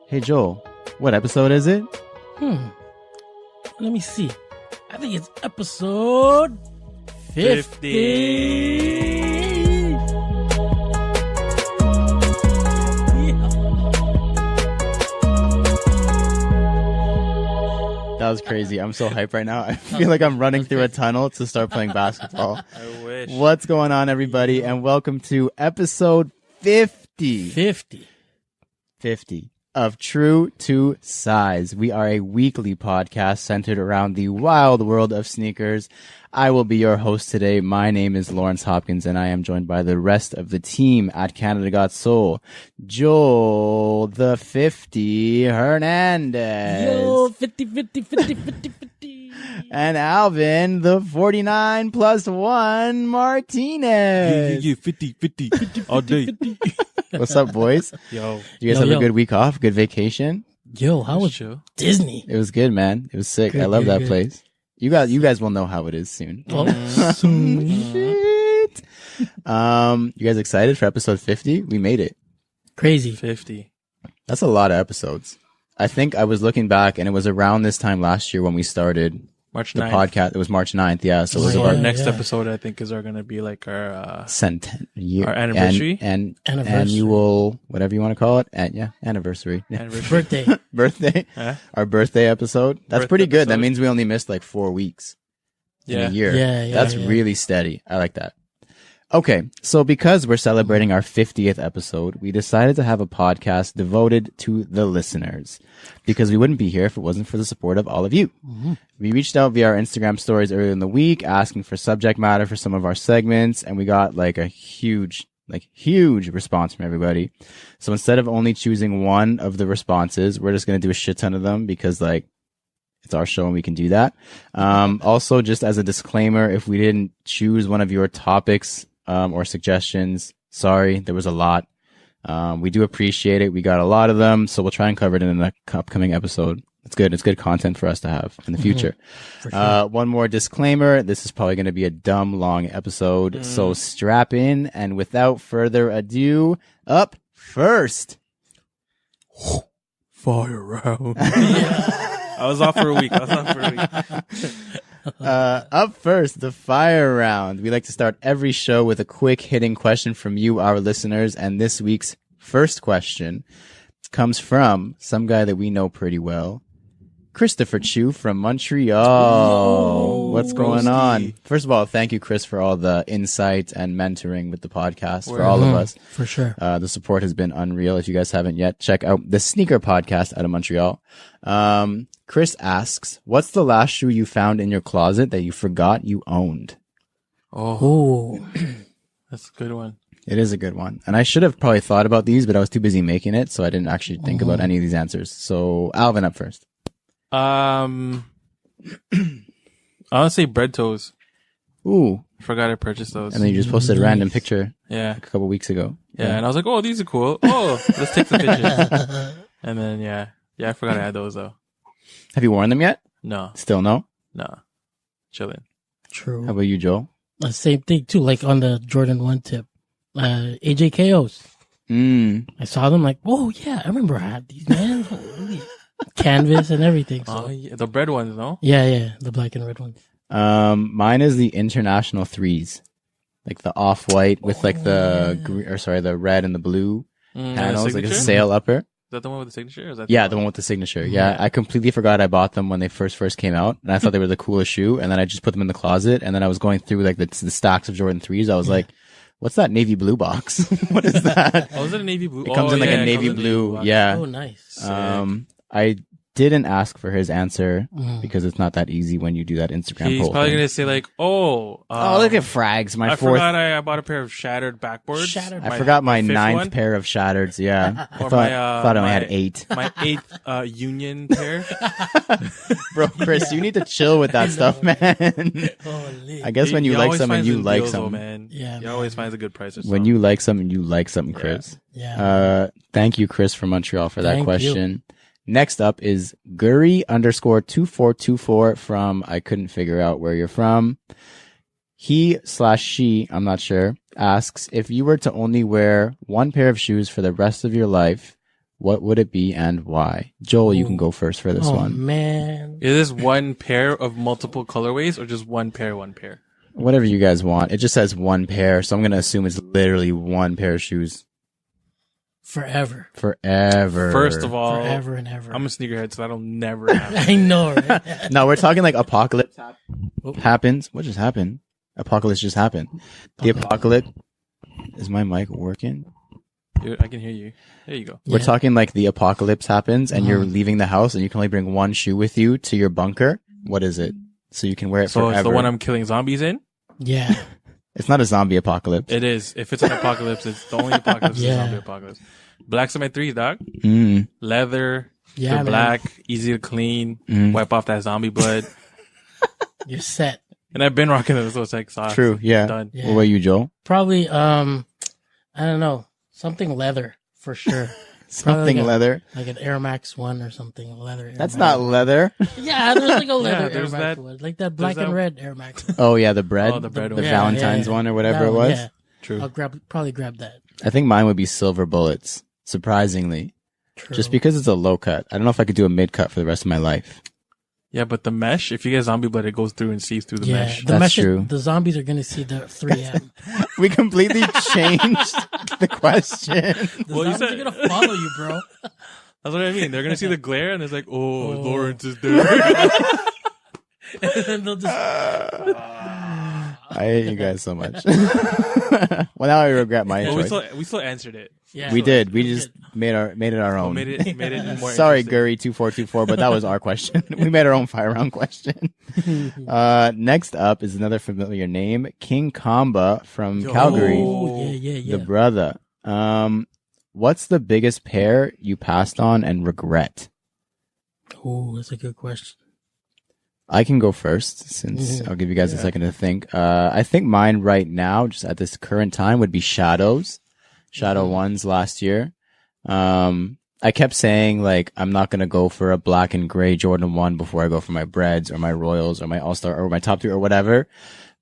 Hey Joel, what episode is it? Let me see. I think it's episode 50. That was crazy. I'm so hyped right now. I feel like I'm running through a tunnel to start playing basketball. I wish. What's going on, everybody? And welcome to episode 50. 50 of True to Size. We are a weekly podcast centered around the wild world of sneakers. I will be your host today. My name is Lawrence Hopkins, and I am joined by the rest of the team at Canada Got Soul. Joel, the 50 Hernandez. Yo, 50. And Alvin, the 49 plus 1 Martinez. Yeah, 50 all day. What's up, boys? Yo. You guys have a good week off? Good vacation? Yo, how was chill. Disney? It was good, man. It was sick. Good, I love that good. place. You guys will know how it is soon. Oh, Shit. You guys excited for episode 50? We made it. crazy. 50. That's a lot of episodes. I think I was looking back, and it was around this time last year when we started March the 9th. podcast. It was March 9th, yeah. So it was So about our next yeah. episode, I think, is going to be like our year, our anniversary? and Anniversary. annual, whatever you want to call it. And yeah, anniversary. Yeah. anniversary. Birthday. Birthday. Huh? Our birthday episode. That's Birthday pretty good. That episode. means we only missed like 4 weeks in Yeah. a year. Yeah, That's yeah. really steady. I like that. Okay, so because we're celebrating our 50th episode, we decided to have a podcast devoted to the listeners because we wouldn't be here if it wasn't for the support of all of you. Mm-hmm. We reached out via our Instagram stories earlier in the week asking for subject matter for some of our segments, and we got like a huge response from everybody. So instead of only choosing one of the responses, we're just going to do a shit ton of them because like it's our show and we can do that. Also, just as a disclaimer, if we didn't choose one of your topics or suggestions, sorry, there was a lot. We do appreciate it. We got a lot of them, so we'll try and cover it in an upcoming episode. It's good. It's good content for us to have in the future. For sure. One more disclaimer. This is probably going to be a dumb long episode, so strap in. And without further ado, up first. Fire round. I was off for a week. Up first, the fire round. We like to start every show with a quick hitting question from you, our listeners. And this week's first question comes from some guy that we know pretty well, Christopher Chu from Montreal. What's going on? First of all, thank you, Chris, for all the insight and mentoring with the podcast for all of us. For sure. The support has been unreal. If you guys haven't yet, check out the Sneaker Podcast out of Montreal. Chris asks, what's the last shoe you found in your closet that you forgot you owned? Oh, Oh, that's a good one. It is a good one. And I should have probably thought about these, but I was too busy making it, so I didn't actually think about any of these answers. So, Alvin up first. I want to say bread toes. Ooh. Forgot I purchased those. And then you just posted a random picture yeah. a couple weeks ago. Yeah. And I was like, oh, these are cool. Oh, let's take some pictures. And then, yeah, I forgot I had those though. Have you worn them yet? No. Still no? Chilling. true. How about you, Joel? Same thing too. Like on the Jordan 1 tip, AJKOs. I saw them like, oh yeah, I remember I had these, man. Holy. Canvas and everything. So. Oh, yeah. The bread ones, no? Yeah, the black and red ones. Mine is the international threes. Like the off-white with like the red and the blue panels, like a signature? sail upper. Is that the one with the signature? Or is that Yeah, the one with the signature. Yeah, I completely forgot I bought them when they first came out, and I thought they were the coolest shoe, and then I just put them in the closet, and then I was going through like the stacks of Jordan 3s. I was like, what's that navy blue box? What is that? Oh, is it a navy blue? It comes in like a navy comes in blue. box. Yeah. Oh, nice. I didn't ask for his answer because it's not that easy when you do that Instagram He's poll probably thing. going to say like, Oh, look at Frags, my I fourth. forgot I bought a pair of shattered backboards. I forgot my fifth ninth one. pair of shattereds. Yeah, I Or thought I only had my- 8. My 8th union pair. Bro, Chris, you need to chill with that stuff, man. Holy. I guess when you like always something, finds you them like deals, though, something. man. Yeah, He man. always finds a good price or something. When you like something, you like something, Chris. Yeah. Thank you, Chris, from Montreal for that Thank question. Next up is Guri_2424 from, I couldn't figure out where you're from. He/she, I'm not sure, asks, if you were to only wear one pair of shoes for the rest of your life, what would it be and why? Joel, you can go first for this Oh, one. man. Is this one pair of multiple colorways or just one pair, one pair? Whatever you guys want. It just says one pair, so I'm going to assume it's literally one pair of shoes. Forever. First of all, Forever and ever. I'm a sneakerhead, so that'll never happen. I know, right? No, we're talking like apocalypse happens. What just happened? Apocalypse just happened. The apocalypse. Is my mic working? Dude, I can hear you. There you go. We're talking like the apocalypse happens and you're leaving the house and you can only bring one shoe with you to your bunker. What is it? So you can wear it So forever. it's the one I'm killing zombies in? Yeah. It's not a zombie apocalypse. It is. If it's an apocalypse, it's the only apocalypse is a zombie apocalypse. Black Cement 3s, dog. Leather. Yeah, They're man. black, easy to clean, wipe off that zombie blood. You're set. And I've been rocking it, so it's like sauce. True, yeah. Done. Yeah. What about you, Joel? Probably, I don't know. Something leather, for sure. Something like leather. Like an Air Max 1 or something. Leather Air That's Max. not leather. Yeah, there's like a leather Air there's Max that- 1. Like that black there's and that- red Air Max. Oh yeah, the bread. Oh, the bread the one. Valentine's one or whatever That it one, was. yeah. True. I'll probably grab that. I think mine would be silver bullets. Surprisingly, True. just because it's a low cut. I don't know if I could do a mid cut for the rest of my life. Yeah, but the mesh, if you get zombie blood, it goes through and sees through the yeah, mesh. the That's mesh true. The zombies are gonna see the 3M. We completely changed the question. The Well, you zombies said- are gonna follow you, bro. That's what I mean. They're going to see the glare and it's like, oh, Lawrence is there. And then they'll just. I hate you guys so much. Well, now I regret my Well, choice. we still answered it. Yeah, We did. We just made it our own. Made it more Sorry, interesting. Gurry2424, but that was our question. We made our own fire round question. Next up is another familiar name, King Kamba from Calgary, Oh, yeah. the brother. What's the biggest pair you passed on and regret? Oh, that's a good question. I can go first since I'll give you guys a second to think. I think mine right now, just at this current time, would be Shadow 1s last year. I kept saying like, I'm not going to go for a black and gray Jordan 1 before I go for my Breads or my Royals or my All-Star or my top 3 or whatever.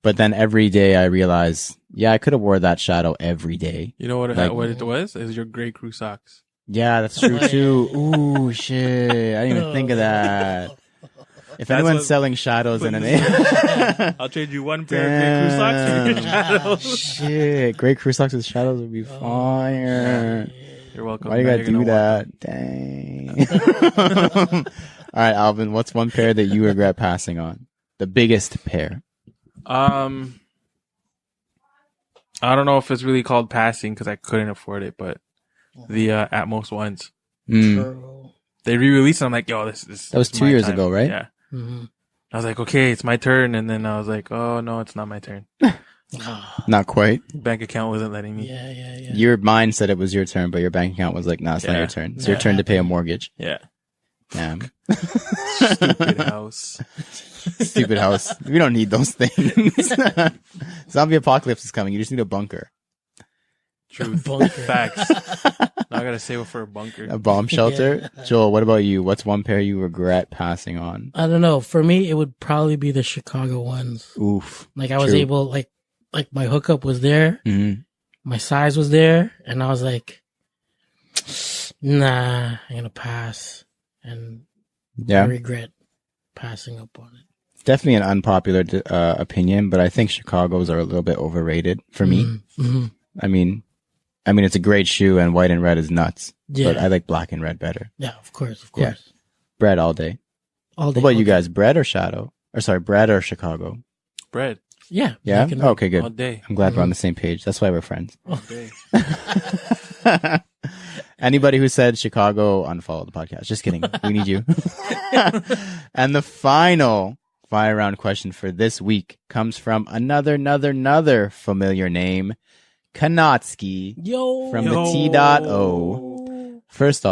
But then every day I realized, yeah, I could have wore that Shadow every day. You know what what it was? It was your gray crew socks. Yeah, that's true too. Ooh, shit. I didn't even think of that. If That's anyone's what- selling Shadows in a name. I'll trade you one pair of gray crew socks for your shadows. Shit, Gray Crew Socks with Shadows would be fire. You're welcome. Why you Now gotta you're do gonna that? Dang. All right, Alvin, what's one pair that you regret passing on? The biggest pair. I don't know if it's really called passing because I couldn't afford it, but the Atmos ones. True. They re-released it. I'm like, yo, this That was is 2 my years time. ago, right? Yeah. Mm-hmm. I was like, okay, it's my turn. And then I was like, oh, no, it's not my turn. Not quite. Bank account wasn't letting me. Yeah. Your mind said it was your turn, but your bank account was like, nah, it's not Yeah. your turn. It's your turn to pay a mortgage. Yeah. Damn. Stupid house. Stupid house. We don't need those things. Zombie apocalypse is coming. You just need a bunker. Truth. Bunker. Facts. Now I gotta save up for a bunker. A bomb shelter. Joel, what about you? What's one pair you regret passing on? I don't know. For me, it would probably be the Chicago ones. Oof. Like I was True. able, like my hookup was there, Mm-hmm. my size was there, and I was like, nah, I'm gonna pass. And Yeah. I regret passing up on it. Definitely an unpopular opinion, but I think Chicago's are a little bit overrated for me. Mm-hmm. I mean, it's a great shoe and white and red is nuts, Yeah. but I like black and red better. Yeah, of course. Yeah. Bread all day. All day. What about all you day. guys? Bread or Shadow? Or sorry, bread or Chicago? Bread. Yeah. Yeah? black and Oh, red. okay, good. All day. I'm glad we're on the same page. That's why we're friends. All day. Anybody who said Chicago, unfollow the podcast. Just kidding. We need you. And the final fire round question for this week comes from another familiar name, Kanatsky Yo. from the T.O. First of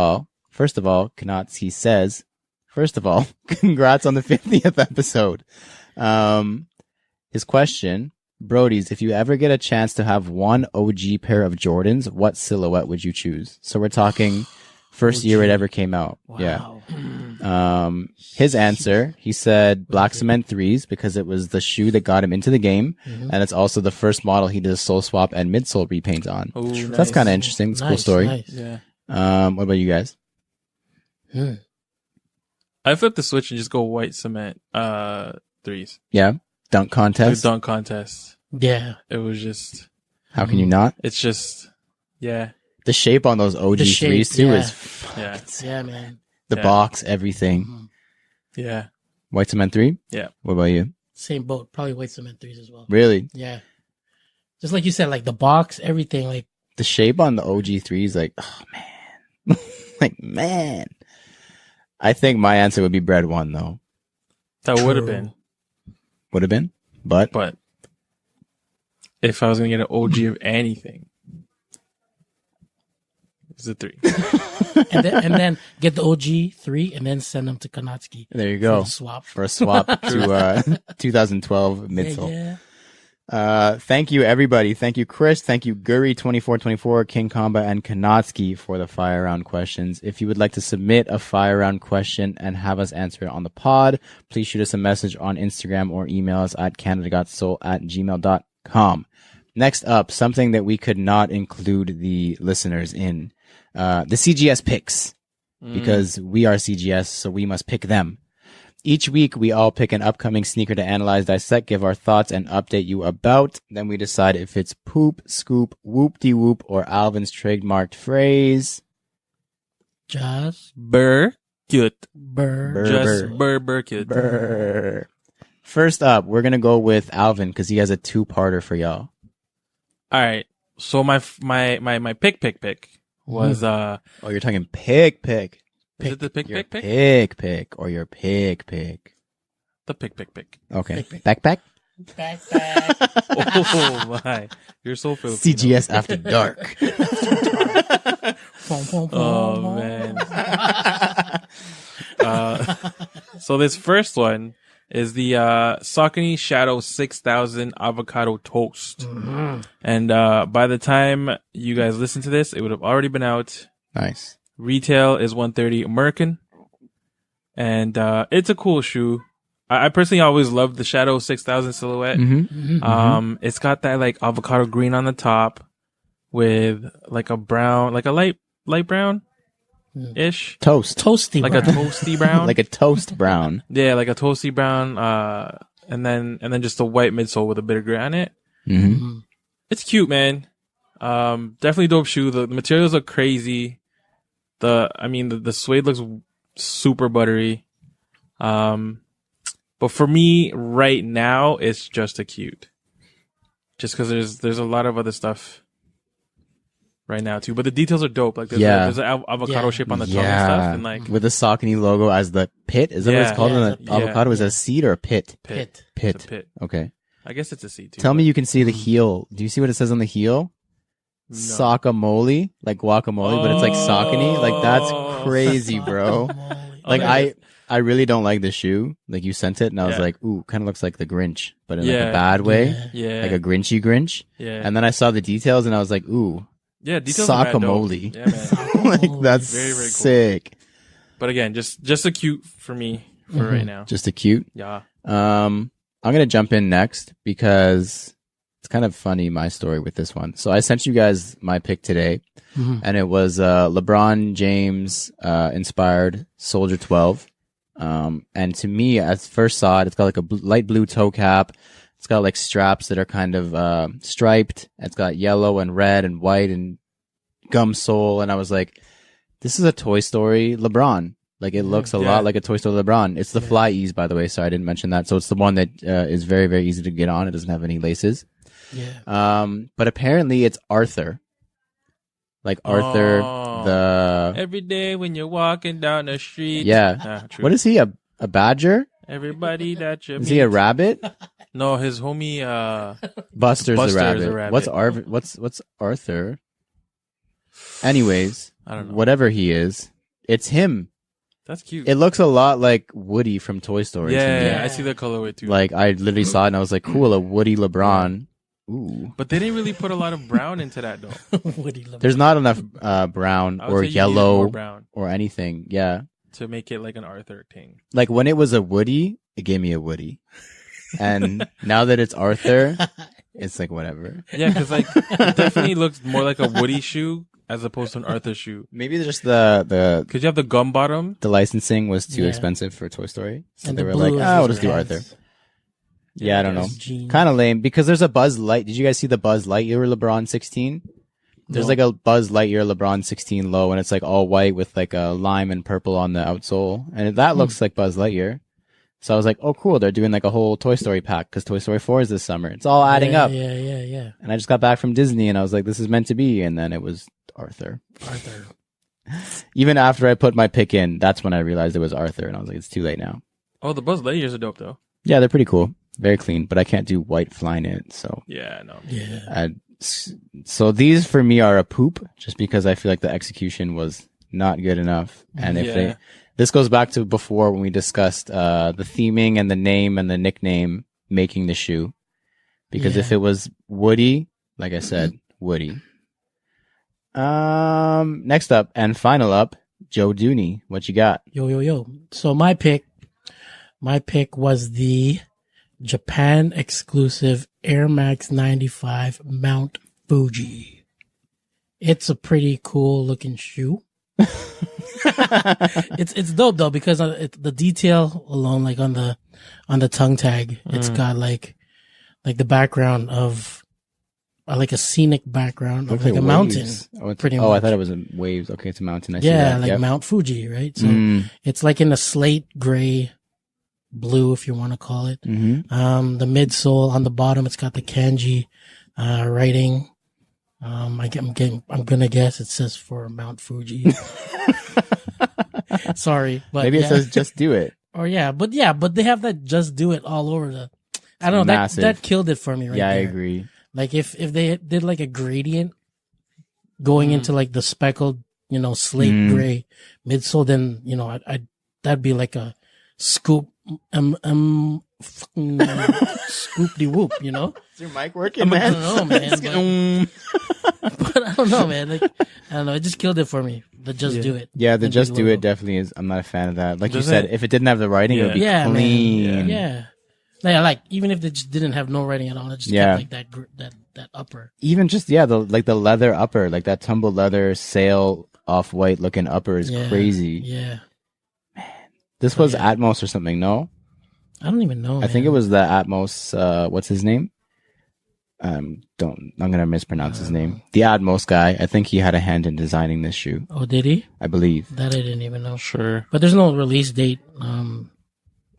all, Kanatsky says, first of all, congrats on the 50th episode. His question, Brody's, if you ever get a chance to have one OG pair of Jordans, what silhouette would you choose? So we're talking first year it ever came out. Wow. Yeah. His answer, he said Black Cement 3s because it was the shoe that got him into the game. Mhm. And it's also the first model he did a sole swap and midsole repaint on. Oh, So that's kind of interesting. It's a cool story. Nice. yeah. What about you guys? I flip the switch and just go white cement threes. Yeah, dunk contest. The dunk contest. Yeah. It was just. How can you not? It's just. Yeah. The shape on those OG threes too is. Yeah. Yeah, man. The box, everything. Yeah. White cement 3. Yeah. What about you? Same boat. Probably white cement threes as well. Really? Yeah. Just like you said, like the box, everything, like the shape on the OG threes, like, oh man, like man. I think my answer would be bread 1 though. That would have been. Would have been, but if I was gonna get an OG of anything, it's a 3. and then get the OG 3 and then send them to Kanatsuki. There you go. For a swap to 2012 midsole. Yeah. Thank you everybody. Thank you Chris. Thank you Guri2424, King Kamba, and Kanatsuki for the fire round questions. If you would like to submit a fire round question and have us answer it on the pod, please shoot us a message on Instagram or email us at canadagotsoul@gmail.com. Next up, something that we could not include the listeners in, the CGS picks, because we are CGS, so we must pick them. Each week, we all pick an upcoming sneaker to analyze, dissect, give our thoughts, and update you about. Then we decide if it's poop, scoop, whoop-de-whoop, or Alvin's trademarked phrase. Just cute. Cute. Burr. First up, we're going to go with Alvin because he has a 2-parter for y'all. All right. So my pick was Oh, you're talking pick. Is it the pick? Your pick or your pig? The pick. Okay. Pick. Backpack? Oh my. You're so Filipino. CGS After Dark. Oh man. So this first one is the Saucony Shadow 6000 avocado toast. Mm-hmm. And by the time you guys listen to this, it would have already been out. Nice. Retail is $130 American. And it's a cool shoe. I personally always loved the Shadow 6000 silhouette. It's got that like avocado green on the top with like a brown, like a light brown ish. Toasty like brown. a toasty brown. Like a toast brown. Yeah, like a toasty brown. And then just a white midsole with a bit of gray on it. It's cute, man. Definitely dope shoe. The materials are crazy. The suede looks super buttery. But for me right now, it's just a cute. Just because there's a lot of other stuff right now too. But the details are dope. Like there's an avocado shape on the top and stuff, and like with the Saucony logo as the pit. Is that what it's called? Yeah. The avocado is a seed or a pit? Pit. It's a pit. Okay. I guess it's a C too. Tell me you can see the heel. Do you see what it says on the heel? No. Saucamole, like guacamole, but it's like Saucony. Like that's crazy, bro. Like I really don't like the shoe. Like you sent it and I was like, ooh, kind of looks like the Grinch, but in like a bad way. Yeah. Like a Grinchy Grinch. Yeah. And then I saw the details and I was like, ooh, yeah, details are mad dope. Saucamole. Yeah, man. Like that's Very, very cool. sick. But again, just a cute for me for right now. Just a cute. Yeah. I'm going to jump in next because it's kind of funny, my story with this one. So I sent you guys my pick today and it was LeBron James inspired Soldier 12. And to me, at first saw it, it's got like a light blue toe cap. It's got like straps that are kind of striped. It's got yellow and red and white and gum sole. And I was like, this is a Toy Story LeBron. Like it looks a lot like a Toy Story LeBron. It's the Fly Ease, by the way. Sorry, I didn't mention that. So it's the one that is very, very easy to get on. It doesn't have any laces. Yeah. But apparently it's Arthur. Like Arthur, the... Every day when you're walking down the street. Yeah. True. What is he? A badger? Everybody that you Is he a rabbit? No, his homie, Buster's Buster the is a rabbit. rabbit. What's Arthur? Anyways, I don't know. whatever he is, it's him. That's cute. It looks a lot like Woody from Toy Story. to me. Yeah, I see the colorway too. Like I literally saw it and I was like, cool, a Woody LeBron. Ooh. But they didn't really put a lot of brown into that though. Woody LeBron. There's not enough brown I would or say you needed yellow more brown or anything. Yeah. to make it like an Arthur thing. Like when it was a Woody, it gave me a Woody. And now that it's Arthur, it's like whatever. Yeah, because like it definitely looks more like a Woody shoe as opposed to an Arthur shoe. Maybe just the Because you have the gum bottom. the licensing was too Yeah. expensive for Toy Story, so And they the were blue like, is "Oh, we'll his just do pants. Arthur." Yeah, I don't know. His jeans. Kind of lame because there's a Buzz Light. Did you guys see the Buzz Lightyear LeBron 16? There's No. like a Buzz Lightyear LeBron 16 low, and it's like all white with like a lime and purple on the outsole, and that looks like Buzz Lightyear. So I was like, "Oh, cool! They're doing like a whole Toy Story pack because Toy Story 4 is this summer. It's all adding up." Yeah. And I just got back from Disney, and I was like, "This is meant to be," and then it was Arthur. Arthur. Even after I put my pick in, that's when I realized it was Arthur, and I was like, "It's too late now." Oh, the Buzz Lightyears are dope though. Yeah, they're pretty cool, very clean, but I can't do white flying in it, so. Yeah, no. Yeah. So these for me are a poop, just because I feel like the execution was not good enough. And if this goes back to before when we discussed the theming and the name and the nickname making the shoe, because if it was Woody, like I said, Woody. Next up and final up, Joe Dooney. What you got? Yo. So my pick was the Japan exclusive Air Max 95 Mount Fuji. It's a pretty cool looking shoe. It's dope though because the detail alone, like on the tongue tag, it's got like the background of like a scenic background of like a mountain. Pretty much. I thought it was waves. Okay, it's a mountain. I see that. Like Mount Fuji, right? So it's like in a slate gray blue, if you want to call it. Mm-hmm. The midsole on the bottom, it's got the kanji writing. I'm gonna guess it says for Mount Fuji. Sorry, but maybe it says "Just Do It." But they have that "Just Do It" all over the. I don't know. That killed it for me, right? Yeah, there. I agree. Like if they did like a gradient going into like the speckled, slate gray midsole, then that'd be like a scoop, scoop de whoop, Is your mic working, man? I don't know, man. But I don't know, man. Like, I don't know. It just killed it for me. The Just Do It. Yeah, the Just Do It definitely is. I'm not a fan of that. Like you said, if it didn't have the writing, it would be clean. Man. Yeah. Like even if they just didn't have no writing at all, it just kept like that upper. Even just the leather upper, like that tumbled leather sail off white looking upper is crazy. Yeah. This was Atmos or something, no? I don't even know. I think it was the Atmos. What's his name? I'm gonna mispronounce his name. The Atmos guy. I think he had a hand in designing this shoe. Oh, did he? I believe. That I didn't even know. Sure. But there's no release date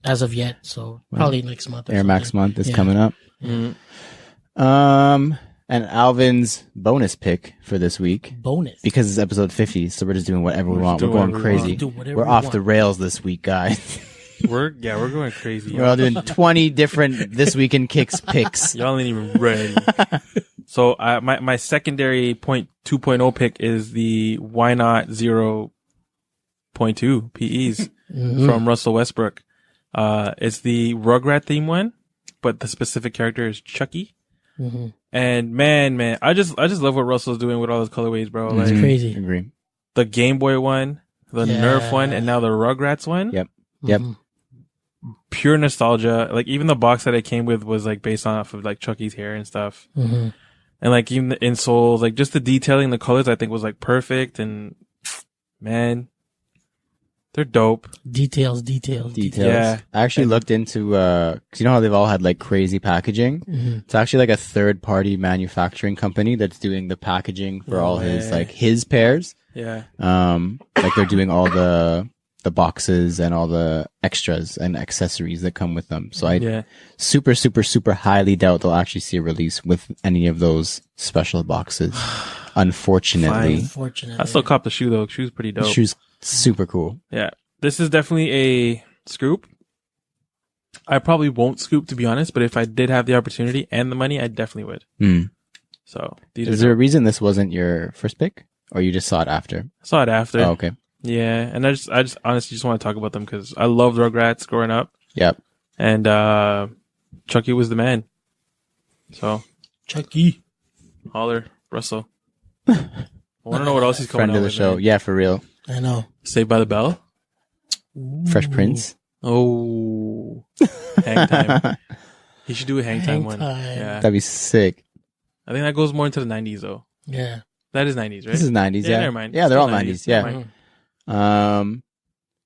as of yet, so probably next month. Air Max month is coming up. Mm-hmm. And Alvin's bonus pick for this week. Bonus. Because it's episode 50, so we're just doing whatever we want. We're going crazy. We're off the rails this week, guys. We're going crazy. We're all doing 20 different This Week in Kicks picks. Y'all ain't even ready. So my secondary 2.0 pick is the Why Not 0.2 PEs from Russell Westbrook. It's the Rugrat theme one, but the specific character is Chucky. Mm-hmm. And man, I just love what Russell's doing with all his colorways, bro. Like It's crazy. Agree. the Game Boy one, the Nerf one, and now the Rugrats one. Yep. Pure nostalgia. Like even the box that it came with was like based off of like Chucky's hair and stuff. Mm-hmm. And like even the insoles, like just the detailing, the colors I think was like perfect. And man, they're dope. Details. Yeah. I actually looked into, cause you know how they've all had like crazy packaging? Mm-hmm. It's actually like a third party manufacturing company that's doing the packaging for all his pairs. Yeah. Like they're doing all the boxes and all the extras and accessories that come with them. So I super, super, super highly doubt they'll actually see a release with any of those special boxes. Unfortunately. I still cop the shoe though. Shoe's pretty dope. Shoe's super cool. Yeah. This is definitely a scoop. I probably won't scoop to be honest, but if I did have the opportunity and the money, I definitely would. So is there a reason this wasn't your first pick? Or you just saw it after? I saw it after. Oh, okay. Yeah, and I just honestly just want to talk about them because I loved Rugrats growing up. Yep. And Chucky was the man. So Chucky. holler, Russell. I want to know what else he's coming Friend out of the with, show. man. Yeah, for real. I know. Saved by the Bell. Fresh Prince. Oh, hang time. He should do a hang time one. Time. Yeah, That'd be sick. I think that goes more into the 90s though. Yeah. That is 90s, right? This is 90s, yeah. Never mind. Yeah, they're all Still 90s, Never yeah. mind.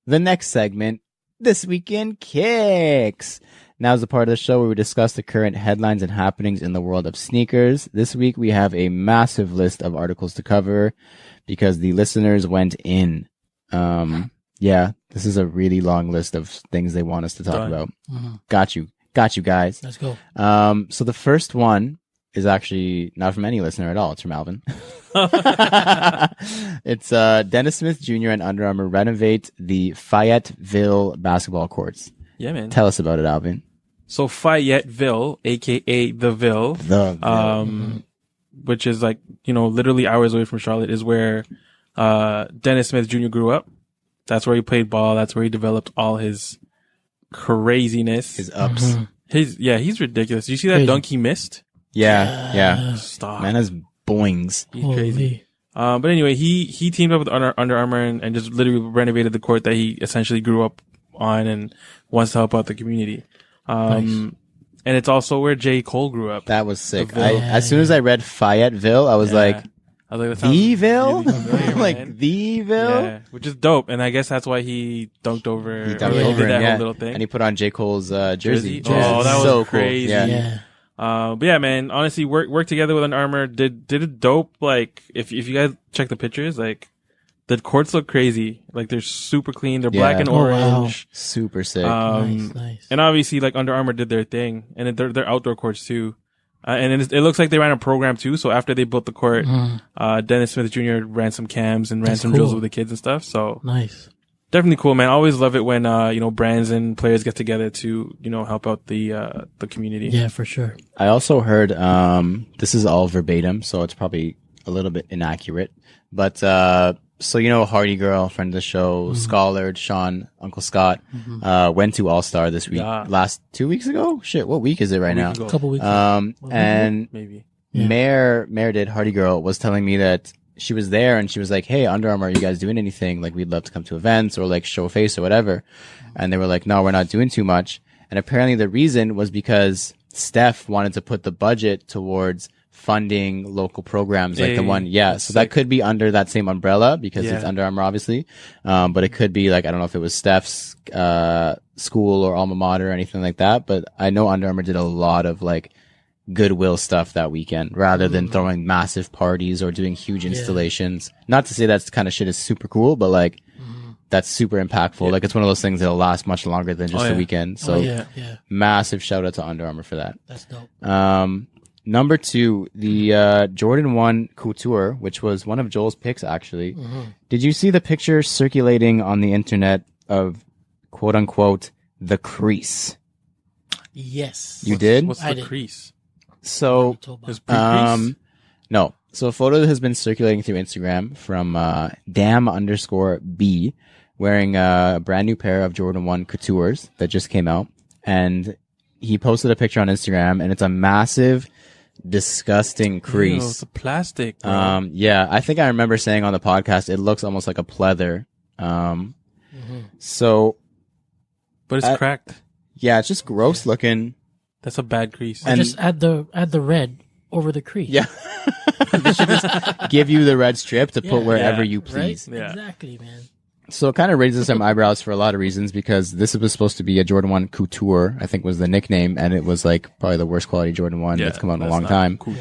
The next segment, This Weekend Kicks. Now is the part of the show where we discuss the current headlines and happenings in the world of sneakers. This week we have a massive list of articles to cover because the listeners went in. Yeah, this is a really long list of things they want us to talk about. Got you guys. Let's go. So the first one is actually not from any listener at all. It's from Alvin. It's Dennis Smith Jr. and Under Armour renovate the Fayetteville basketball courts. Yeah, man. Tell us about it, Alvin. So Fayetteville, aka the Ville, which is like, literally hours away from Charlotte, is where Dennis Smith Jr. grew up. That's where he played ball. That's where he developed all his craziness. His ups. He's ridiculous. You see that dunk he missed? Yeah. Stop. Man has boings. He's crazy. But anyway, he teamed up with Under Armour and just literally renovated the court that he essentially grew up on and wants to help out the community. Nice. And it's also where J. Cole grew up. That was sick. The Ville. As soon as I read Fayetteville, I was like, that sounds the Ville? really familiar, Like, man. the Ville? Yeah, which is dope. And I guess that's why he dunked over, He or dunked did over him, that yeah. whole little thing. And he put on J. Cole's jersey. Oh, that was so crazy. Cool. Yeah. Yeah. But yeah, man, honestly, work together with Under Armour. Did it dope. Like, if you guys check the pictures, like, the courts look crazy. Like, they're super clean. They're black and Oh, wow. orange. Super sick. Nice. And obviously, like, Under Armour did their thing, and they're outdoor courts too. And it looks like they ran a program too. So after they built the court, Dennis Smith Jr. ran some cams and ran That's some cool. drills with the kids and stuff. So Nice. definitely cool, man. I always love it when brands and players get together to help out the community. Yeah, for sure. I also heard, this is all verbatim, so it's probably a little bit inaccurate, but, so, Hardy Girl, friend of the show, Scholar, Sean, Uncle Scott, went to All-Star this week, last 2 weeks ago? Shit, what week is it right now? Ago. Couple weeks. And Maybe. Yeah. Mayor did, Hardy Girl, was telling me that she was there and she was like, hey, Under Armour, are you guys doing anything? Like, we'd love to come to events or like show face or whatever. And they were like, no, we're not doing too much. And apparently the reason was because Steph wanted to put the budget towards funding local programs like the one. Yeah. So that could be under that same umbrella because it's Under Armour, obviously. But it could be like, I don't know if it was Steph's, school or alma mater or anything like that. But I know Under Armour did a lot of like goodwill stuff that weekend rather than throwing massive parties or doing huge installations. Not to say that kind of shit is super cool, but like that's super impactful. Like it's one of those things that'll last much longer than just a weekend. So massive shout out to Under Armour for that. That's dope. Number 2, the Jordan 1 Couture, which was one of Joel's picks actually. Did you see the picture circulating on the internet of quote unquote the crease? Yes. You did? What's I the did. crease? So There's pre-crease? no. So a photo has been circulating through Instagram from Dam_B wearing a brand new pair of Jordan 1 Coutures that just came out. And he posted a picture on Instagram and it's a massive, disgusting crease. Ew, it's a plastic. Bro. Yeah, I think I remember saying on the podcast, it looks almost like a pleather. So. But it's cracked. Yeah, it's just gross looking. That's a bad crease. And just add the red over the crease. Yeah. They should just give you the red strip to put wherever you Right? please. Yeah. Exactly, man. So it kind of raises some eyebrows for a lot of reasons because this was supposed to be a Jordan 1 Couture, I think was the nickname, and it was like probably the worst quality Jordan 1 that's come out in a long time. Cool.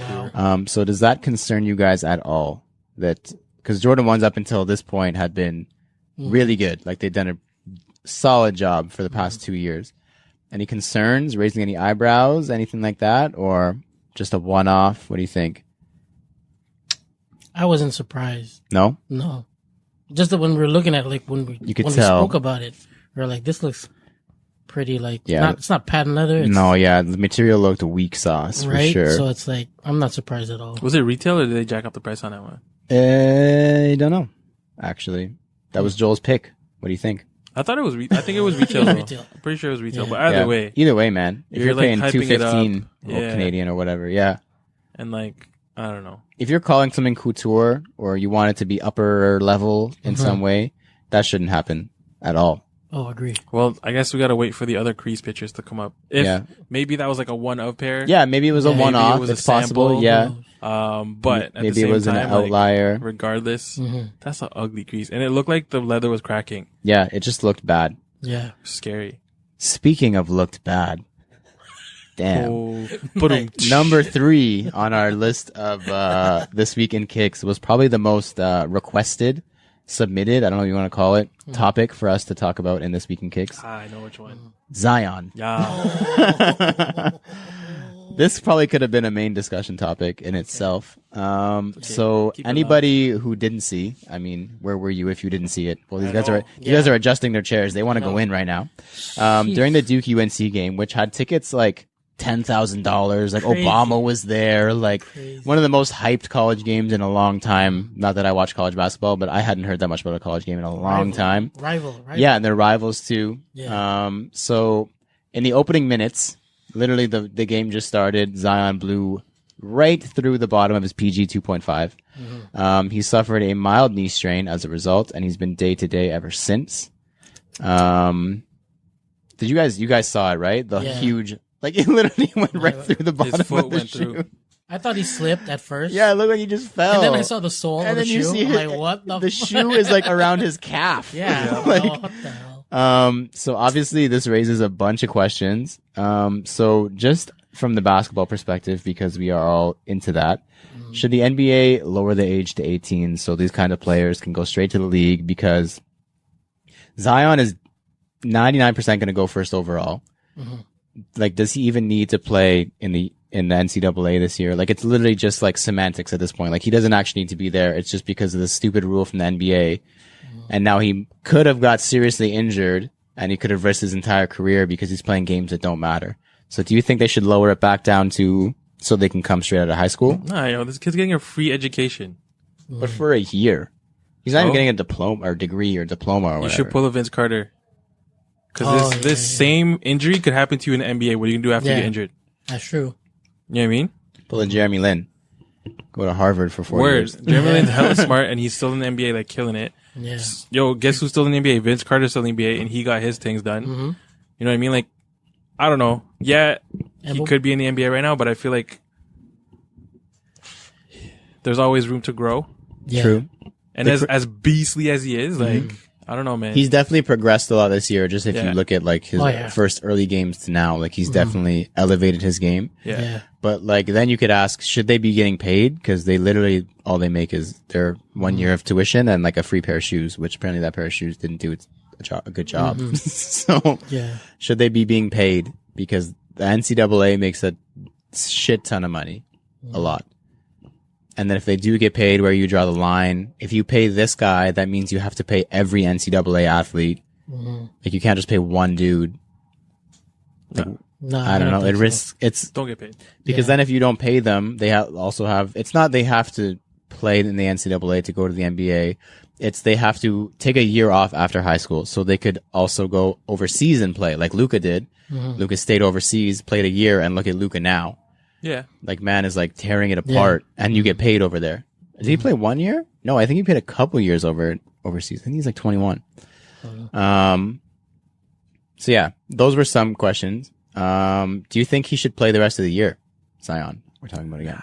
So does that concern you guys at all? That, because Jordan 1s up until this point had been really good. Like they'd done a solid job for the past 2 years. Any concerns, raising any eyebrows, anything like that? Or just a one-off? What do you think? I wasn't surprised. No? No. Just that when we were looking at it, like when we could when tell. we spoke about it, we were like, this looks pretty like Yeah. it's not patent leather. It's, No, yeah. The material looked weak sauce right. for sure. So it's like I'm not surprised at all. Was it retail or did they jack up the price on that one? I don't know. Actually, that was Joel's pick. What do you think? I thought it was. I think it was retail. though. Retail. I'm pretty sure it was retail. Yeah. But either Yeah. way, man. If You're, you're like, paying hyping it up. $215 Yeah. Canadian or whatever, yeah. and like I don't know. If you're calling something couture or you want it to be upper level in some way, that shouldn't happen at all. Oh, agree. Well, I guess we gotta wait for the other crease pictures to come up. If Yeah. maybe that was like a one-of pair. Yeah, maybe it was a Yeah, maybe it one-off. was a It's possible. sample. Yeah. But at Maybe the same it was time, an outlier. Like, regardless, Mm-hmm. that's an ugly crease, and it looked like the leather was cracking. Yeah, it just looked bad. Yeah. Scary. Speaking of looked bad, damn. Oh, but Number 3 on our list of This Week in Kicks was probably the most requested, submitted, I don't know what you want to call it, topic for us to talk about in This Week in Kicks. I know which one. Zion. Yeah. This probably could have been a main discussion topic in itself. So Keep it anybody who didn't see, I mean, where were you if you didn't see it? Well, these I guys know. are you guys are adjusting their chairs. They want to go in right now. During the Duke UNC game, which had tickets like $10,000, like Crazy. Obama was there, like Crazy. one of the most hyped college games in a long time. Not that I watch college basketball, but I hadn't heard that much about a college game in a long time. Rival. Yeah, and they're rivals too. Yeah. So in the opening minutes, literally the game just started. Zion blew right through the bottom of his PG 2.5. He suffered a mild knee strain as a result, and he's been day to day ever since. Did you guys saw it, right? The Yeah. huge, like it literally went right through the bottom His foot of the went shoe. through. I thought he slipped at first. Yeah, it looked like he just fell. And then I saw the sole And of the then you shoe. see I'm his- like, what the the fuck? shoe is like around his calf. Yeah. Like, what the hell? So obviously this raises a bunch of questions. So just from the basketball perspective, because we are all into that, should the NBA lower the age to 18 so these kind of players can go straight to the league? Because Zion is 99% going to go first overall. Like, does he even need to play in the NCAA this year? Like, it's literally just like semantics at this point. Like, he doesn't actually need to be there. It's just because of the stupid rule from the NBA. And now he could have got seriously injured and he could have risked his entire career because he's playing games that don't matter. So do you think they should lower it back down to so they can come straight out of high school? No, this kid's getting a free education. But for a year. He's not even So? getting a diploma or degree or diploma or You whatever. should pull a Vince Carter. Because Oh, this same injury could happen to you in the NBA. What are you going to do after you Yeah. get injured? That's true. You know what I mean? Pull a Jeremy Lin. Go to Harvard for 4 years. Word. Jeremy Lin's hella smart and he's still in the NBA, like killing it. Yeah. Yo, guess who's still in the NBA? Vince Carter's still in the NBA and he got his things done. Mm-hmm. You know what I mean? Like, I don't know. Yeah, And he we'll- could be in the NBA right now, but I feel like there's always room to grow. Yeah. True. And The as beastly as he is, like, I don't know, man. He's definitely progressed a lot this year. Just if you Yeah. look at like his Oh, yeah. first early games to now, like he's definitely elevated his game. yeah. Yeah. But like then you could ask, should they be getting paid? Because they literally all they make is their 1 year of tuition and like a free pair of shoes, which apparently that pair of shoes didn't do a good job. So Yeah. should they be being paid? Because the NCAA makes a shit ton of money, a lot. And then if they do get paid, where you draw the line, if you pay this guy, that means you have to pay every NCAA athlete. Like you can't just pay one dude. No, I don't know. It think so. risks, it's Don't get paid. because Yeah. then if you don't pay them, they also have, it's not they have to play in the NCAA to go to the NBA. It's they have to take a year off after high school. So they could also go overseas and play like Luca did. Luca stayed overseas, played a year, and look at Luca now. Yeah. Like man is like tearing it apart and you get paid over there. Did he play 1 year? No, I think he played a couple years overseas. I think he's like 21. So yeah, those were some questions. Do you think he should play the rest of the year? Zion, we're talking about again.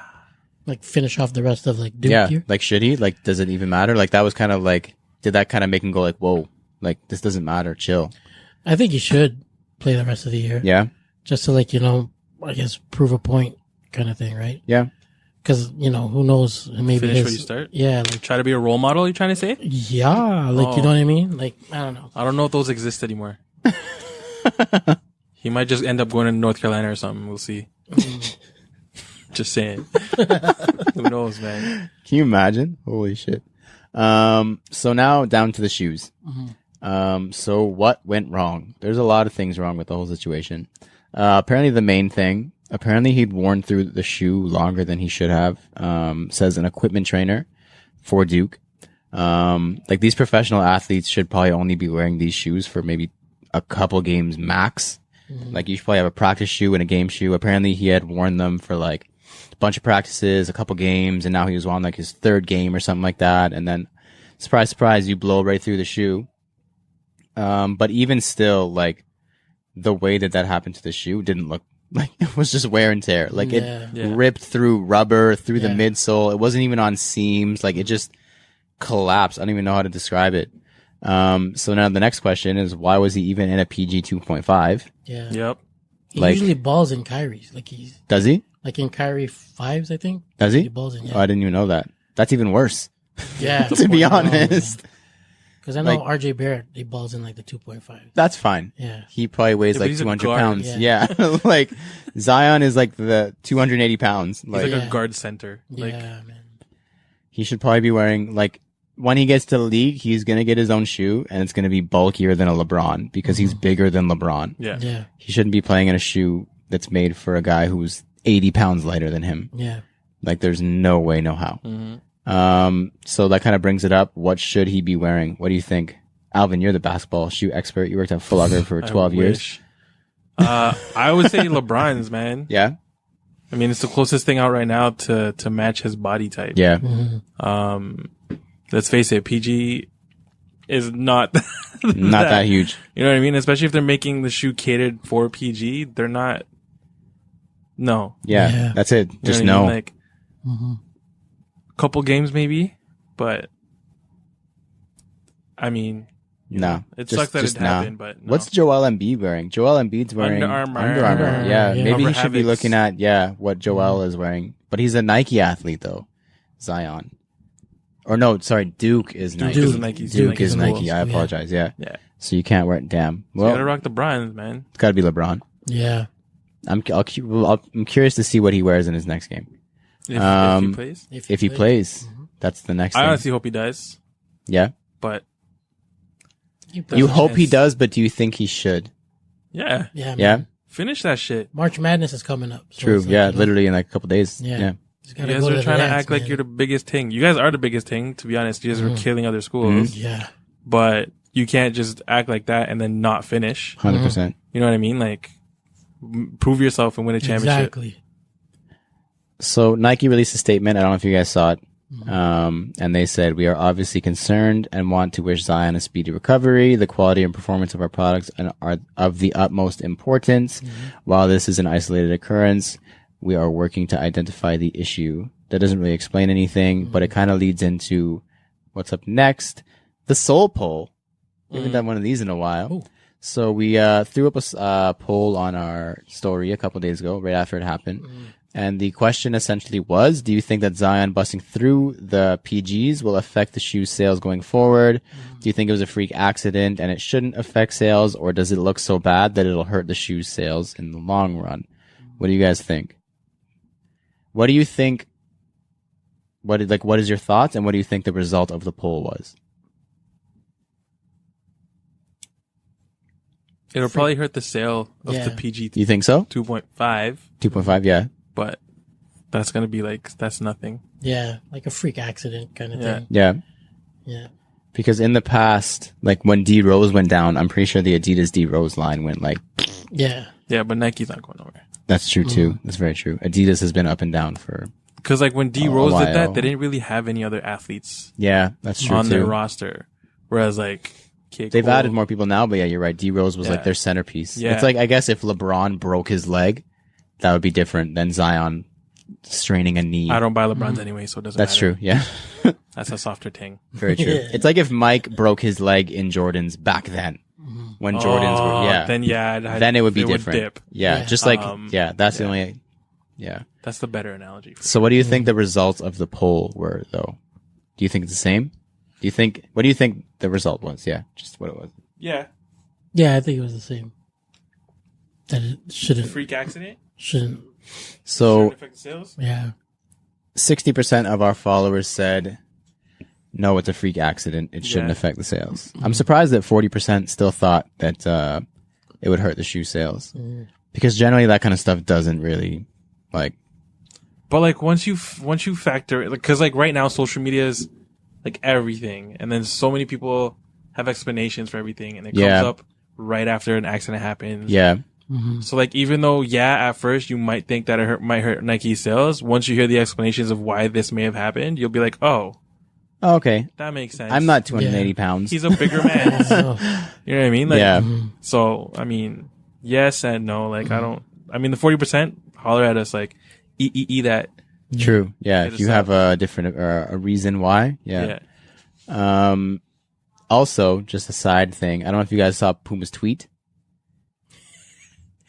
Like finish off the rest of like Duke Yeah, year. like should he? Like, does it even matter? Like that was kind of like, did that kind of make him go like, whoa, like this doesn't matter, chill. I think he should play the rest of the year. Yeah, Just to like, I guess prove a point kind of thing, right? yeah. Because, who knows? Maybe Finish his, where you start? Yeah, like, Try to be a role model, you trying to say? yeah, like, you know what I mean? Like, I don't know. I don't know if those exist anymore. He might just end up going to North Carolina or something. We'll see. Just saying. Who knows, man? Can you imagine? Holy shit. So now down to the shoes. So what went wrong? There's a lot of things wrong with the whole situation. Apparently the main thing, he'd worn through the shoe longer than he should have, says an equipment trainer for Duke. Like these professional athletes should probably only be wearing these shoes for maybe a couple games max. Like you should probably have a practice shoe and a game shoe. Apparently he had worn them for like a bunch of practices, a couple games, and now he was on like his third game or something like that. And then surprise, surprise, you blow right through the shoe. But even still, like the way that happened to the shoe didn't look like it was just wear and tear. Like it ripped through rubber, through the midsole. It wasn't even on seams. Like it just collapsed. I don't even know how to describe it. So now the next question is, why was he even in a PG 2.5? Yeah. Yep. He Like- usually balls in Kyrie's. Like he's Does he? like in Kyrie 5s, I think. Does he? He balls in, Oh, I didn't even know that. That's even worse, yeah. to be honest. Because I know Like- RJ Barrett, he balls in like the 2.5. That's fine. Yeah. He probably weighs Yeah, but like he's a 200 guard. pounds. Yeah. Yeah. Like Zion is like the 280 pounds. He's Like like Yeah. a guard center. Like, Yeah, man. he should probably be wearing, like, when he gets to the league, he's going to get his own shoe and it's going to be bulkier than a LeBron because he's bigger than LeBron. yeah. Yeah. He shouldn't be playing in a shoe that's made for a guy who's 80 pounds lighter than him. Yeah. Like, there's no way, no how. Mhm. So that kind of brings it up. What should he be wearing? What do you think? Alvin, you're the basketball shoe expert. You worked at Foot Locker for 12 years. Wish. I would say LeBron's, man. Yeah? I mean, it's the closest thing out right now to match his body type. Yeah. Let's face it, PG is not Not that huge. You know what I mean? Especially if they're making the shoe catered for PG, they're not. No, Yeah. Yeah. That's it. You know Just what I no. mean? Like couple games maybe, but I mean, No. it Just- sucks that just it nah. happened. But no. What's Joel Embiid wearing? Joel Embiid's wearing Armour. Under Armour. Under Armour, Yeah. yeah. Maybe he Rubber should be Havocs. looking at, what Joel is wearing. But he's a Nike athlete, though. Zion. Or no, sorry, Duke is Nike. Duke is Nike. Duke is Nike Nike. schools. I Yeah. apologize. Yeah. Yeah. So you can't wear it. Damn. You gotta Well, rock the bronze, man. it's got to be LeBron. Yeah. I'm curious to see what he wears in his next game. If he plays, If he plays, that's the next I thing. honestly hope he does. Yeah. But You There's a hope he chance. does, but do you think he should? yeah, Yeah. Man. Yeah. finish that shit. March Madness is coming up. So True. it's like, Yeah. you know, Literally in like a couple days. Yeah. Yeah. just You gotta guys go are to the trying to dance, act like man. you're the biggest thing. You guys are the biggest thing, to be honest. You guys are killing other schools, Yeah. but you can't just act like that and then not finish. 100%. You know what I mean? Like, prove yourself and win a championship. Exactly. So Nike released a statement. I don't know if you guys saw it. And they said, we are obviously concerned and want to wish Zion a speedy recovery. The quality and performance of our products are of the utmost importance. While this is an isolated occurrence, we are working to identify the issue. That doesn't really explain anything, but it kind of leads into what's up next. The Soul Poll. We haven't done one of these in a while. Ooh. So we threw up a poll on our story a couple days ago, right after it happened. And the question essentially was, do you think that Zion busting through the PGs will affect the shoe's sales going forward? Do you think it was a freak accident and it shouldn't affect sales? Or does it look so bad that it'll hurt the shoe's sales in the long run? What do you guys think? What do you think? What is your thoughts? And what do you think the result of the poll was? It'll probably hurt the sale of Yeah. the PG You think so? 2.5, 2.5, yeah. but that's gonna be like, that's nothing. Yeah. Like a freak accident kind of Yeah. thing. Yeah. Yeah. Because in the past, like when D Rose went down, I'm pretty sure the Adidas D Rose line went like, Yeah. Yeah, but Nike's not going nowhere. that's true too. That's very true. Adidas has been up and down for, Because like when D A Rose did while. that, they didn't really have any other athletes yeah, that's true on their too. roster. Whereas like, okay, They've cool. added more people now, but yeah, you're right. D Rose was Yeah. like their centerpiece. Yeah. It's like, I guess if LeBron broke his leg, that would be different than Zion straining a knee. I don't buy LeBron's anyway, so it doesn't That's matter. true. Yeah. That's a softer thing. Very true. Yeah. It's like if Mike broke his leg in Jordans back then, when Jordans were, yeah. Then yeah, Then it would be different. dip. Yeah, Yeah. just like, that's the yeah. only, yeah. That's the better analogy. So what do you think the results of the poll were, though? Do you think it's the same? What do you think the result was? Yeah, just what it was. Yeah, Yeah. I think it was the same. That it shouldn't. freak accident. Shouldn't. So Shouldn't affect the sales. Yeah. 60% of our followers said, no, it's a freak accident. It shouldn't Yeah. affect the sales. I'm surprised that 40% still thought that it would hurt the shoe sales. Because generally that kind of stuff doesn't really, like, But like once you factor it, because like right now social media is like everything, and then so many people have explanations for everything, and it comes Yeah. up right after an accident happens. yeah. So like even though at first you might think that might hurt Nike sales, once you hear the explanations of why this may have happened, you'll be like, oh, Oh, okay. That makes sense. I'm not 280 pounds. He's a bigger man. So, You know what I mean? Like, yeah. So, I mean, yes and no. Like, I mean, the 40%, holler at us, like, that. True. Yeah. Hit If you us have a different, a reason why. Yeah. Yeah. Also, just a side thing. I don't know if you guys saw Puma's tweet.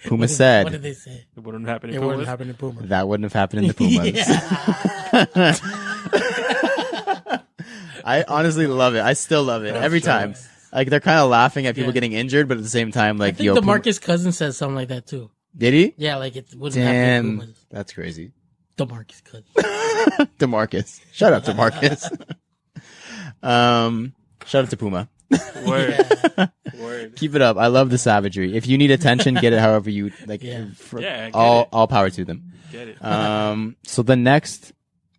Puma what said did they say? It wouldn't happen in It Pumas. wouldn't happen in Puma. that wouldn't have happened in the Pumas. I honestly love it. I still love it every time. Like they're kind of laughing at people getting injured, but at the same time, like I think DeMarcus Cousins said something like that too. did he? Yeah, like it wouldn't happen in Damn, Pumas. that's crazy. DeMarcus Cousins. DeMarcus, shout out to Marcus. Shout out to Puma. Word. Word. Keep it up. I love the savagery. If you need attention, get it however you like. Yeah. Get all power to them. Get it. So the next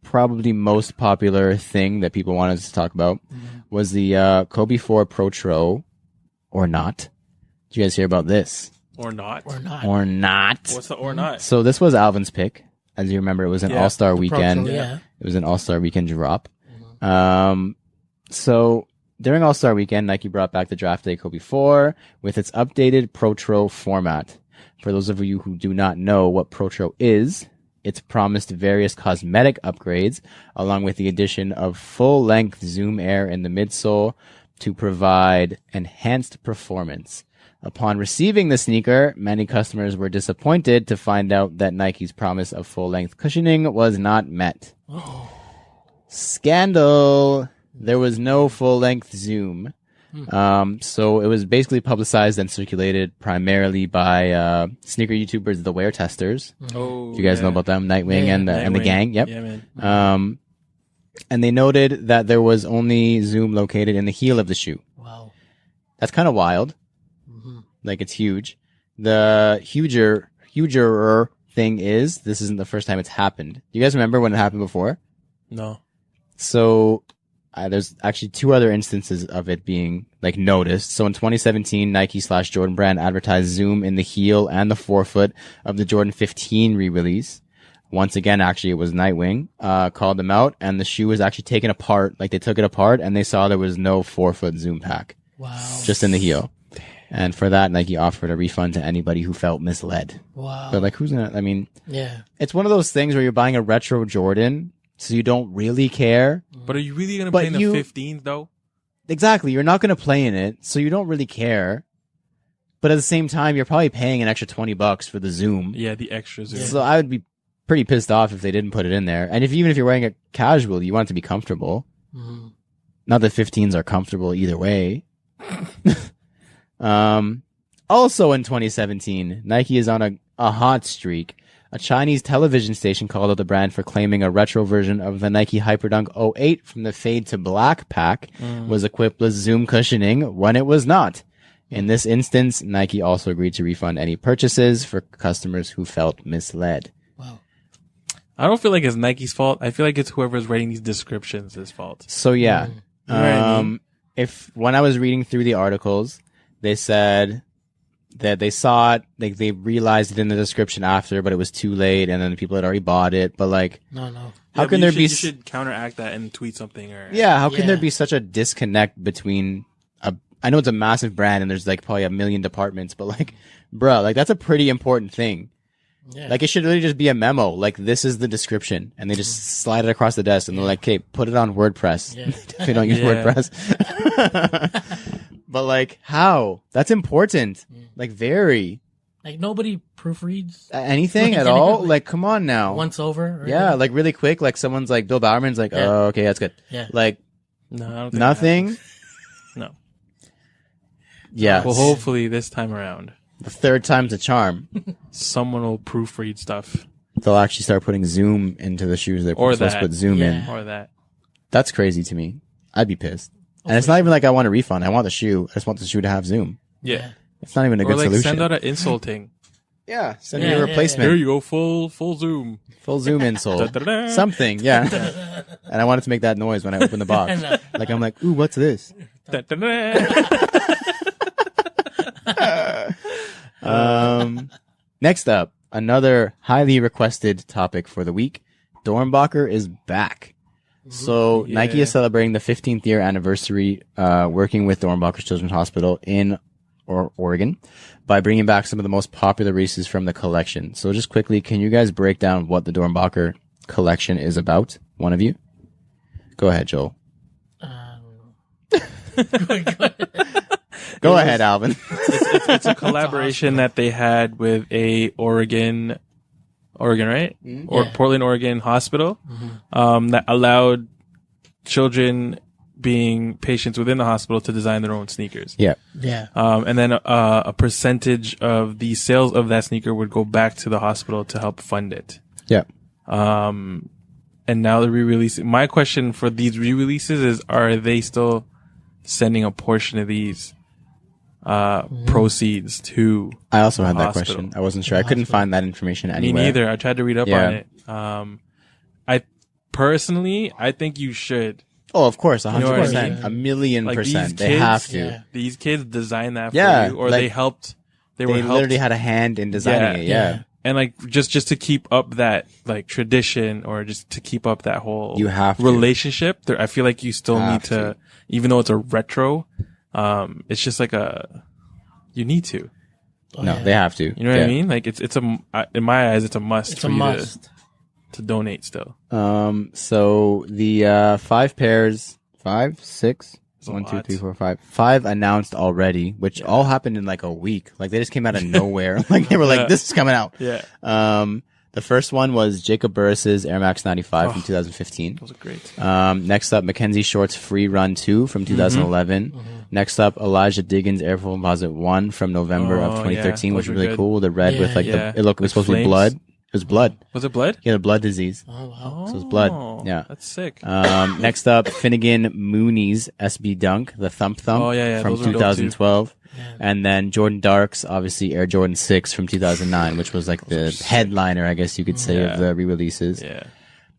probably most popular thing that people wanted us to talk about was the Kobe 4 Pro Tro or not. Did you guys hear about this? Or not. Or not. Or not. What's the or not? So this was Alvin's pick. As you remember, it was an Yeah, All-Star Pro weekend. Tro, yeah. It was an All-Star weekend drop. So during All-Star weekend, Nike brought back the Draft Day Kobe 4 with its updated Pro Tro format. For those of you who do not know what Pro Tro is, it's promised various cosmetic upgrades along with the addition of full-length Zoom Air in the midsole to provide enhanced performance. Upon receiving the sneaker, many customers were disappointed to find out that Nike's promise of full-length cushioning was not met. Scandal! There was no full-length Zoom. So it was basically publicized and circulated primarily by sneaker YouTubers, the Wear Testers. Oh, Do you guys know about them? Nightwing and the Nightwing. gang. Yep. Yeah, man. And they noted that there was only Zoom located in the heel of the shoe. Wow. That's kind of wild. Like it's huge. The huger thing is this isn't the first time it's happened. Do you guys remember when it happened before? No. So there's actually two other instances of it being like noticed. So in 2017, Nike/Jordan Brand advertised Zoom in the heel and the forefoot of the Jordan 15 re-release. Once again, actually, it was Nightwing, called them out, and the shoe was actually taken apart. Like they took it apart and they saw there was no forefoot Zoom pack. Wow. Just in the heel. And for that, Nike offered a refund to anybody who felt misled. Wow. But like, who's gonna, I mean, Yeah. it's one of those things where you're buying a retro Jordan, so you don't really care. But are you really going to But play in the you- 15s, though? Exactly. You're not going to play in it, so you don't really care. But at the same time, you're probably paying an extra $20 for the Zoom. Yeah, the extras. Yeah. So I would be pretty pissed off if they didn't put it in there. And even if you're wearing it casual, you want it to be comfortable. Not that 15s are comfortable either way. Also in 2017, Nike is on a hot streak. A Chinese television station called out the brand for claiming a retro version of the Nike Hyperdunk 08 from the Fade to Black pack was equipped with Zoom cushioning when it was not. In this instance, Nike also agreed to refund any purchases for customers who felt misled. Wow. I don't feel like it's Nike's fault. I feel like it's whoever's writing these descriptions' fault. So yeah, You know what I mean? if when I was reading through the articles, they said that they saw it, like they realized it in the description after, but it was too late, and then people had already bought it. But like, No. how Yeah, can but there you be? should, you should counteract that and tweet something or How can there Yeah. be such a disconnect between I know it's a massive brand and there's like probably a million departments, but like, bruh, like that's a pretty important thing. Yeah. Like it should really just be a memo. Like this is the description, and they just slide it across the desk, and they're like, "Okay, put it on WordPress." Yeah. They don't use Yeah. WordPress. But like, how? That's important. Like very Like nobody proofreads anything Like, at all. anything? Like, come on now. once over. Or Yeah, anything? like really quick. Like someone's like Bill Bowerman's like, Yeah. "Oh, okay, that's good." Yeah. Like No, I don't think nothing. that happens. No. Yeah. Well, hopefully this time around, The third time's a charm. someone will proofread stuff They'll actually start putting Zoom into the shoes. They're Or supposed that. to put Zoom in. Yeah. or that. That's crazy to me. I'd be pissed. And it's not even like I want a refund. I want the shoe. I just want the shoe to have Zoom. Yeah. It's not even a Or good like solution. send out an insulting. Yeah, send Yeah, me a yeah, replacement. Here you go, full Zoom. Full Zoom insole. Da-da-da. Something, yeah. And I wanted to make that noise when I open the box. know. Like I'm like, ooh, what's this? Da-da-da. Next up, another highly requested topic for the week. Dornbacher is back. So Nike Yeah. is celebrating the 15th year anniversary, working with Dornbach's Children's Hospital in Oregon by bringing back some of the most popular releases from the collection. So just quickly, can you guys break down what the Dornbacher collection is about? One of you? Go ahead, Joel. Go ahead, Alvin. It's a collaboration that they had with a Oregon, right? Or Yeah. Portland, Oregon hospital, that allowed children being patients within the hospital to design their own sneakers. Yeah. Yeah. And then a percentage of the sales of that sneaker would go back to the hospital to help fund it. Yeah. And now they're re-releasing. My question for these re-releases is, are they still sending a portion of these proceeds to I also had that hospital? question. I wasn't sure. I couldn't find that information Me anywhere. neither. I tried to read up Yeah. on it. I personally, I think you should. Oh, of course. know what I 100%. mean? A million Like, percent. these They have kids- to. Yeah. These kids design that Yeah, for you, or like, they helped. They They were helped. literally had a hand in designing it. Yeah. And like just to keep up that like tradition, or just to keep up that whole You have to. relationship, there I feel like you still Have need to, even though it's a retro, it's just like you need to. Oh, No, yeah. they have to. You know what I mean? Like it's in my eyes, it's a must It's for a you must. to donate still. So the 5 pairs, 5, 6, a 1, 2, lot. 3, 4, 5. 5 announced already, which all happened in like a week. Like they just came out of nowhere. Like they were like, Yeah. this is coming out. Yeah. The first one was Jacob Burris's Air Max 95 from 2015. Those are great. Next up, Mackenzie Short's Free Run 2 from 2011. Next up, Elijah Diggins Air Composite 1 from November of Oh, 2013, yeah, which those was are really good. cool. The red with like Yeah. it was With supposed to be flames. blood. It was blood. Was it blood? He had a blood disease. Oh, wow. So it's blood. Yeah. That's sick. Next up, Finnegan Mooney's SB Dunk, the Thump Thump Oh, yeah, from those are dope, too. 2012. Yeah. And then Jordan Dark's, obviously, Air Jordan 6 from 2009, which was like the headliner, I guess you could say, Yeah. of the re-releases. Yeah.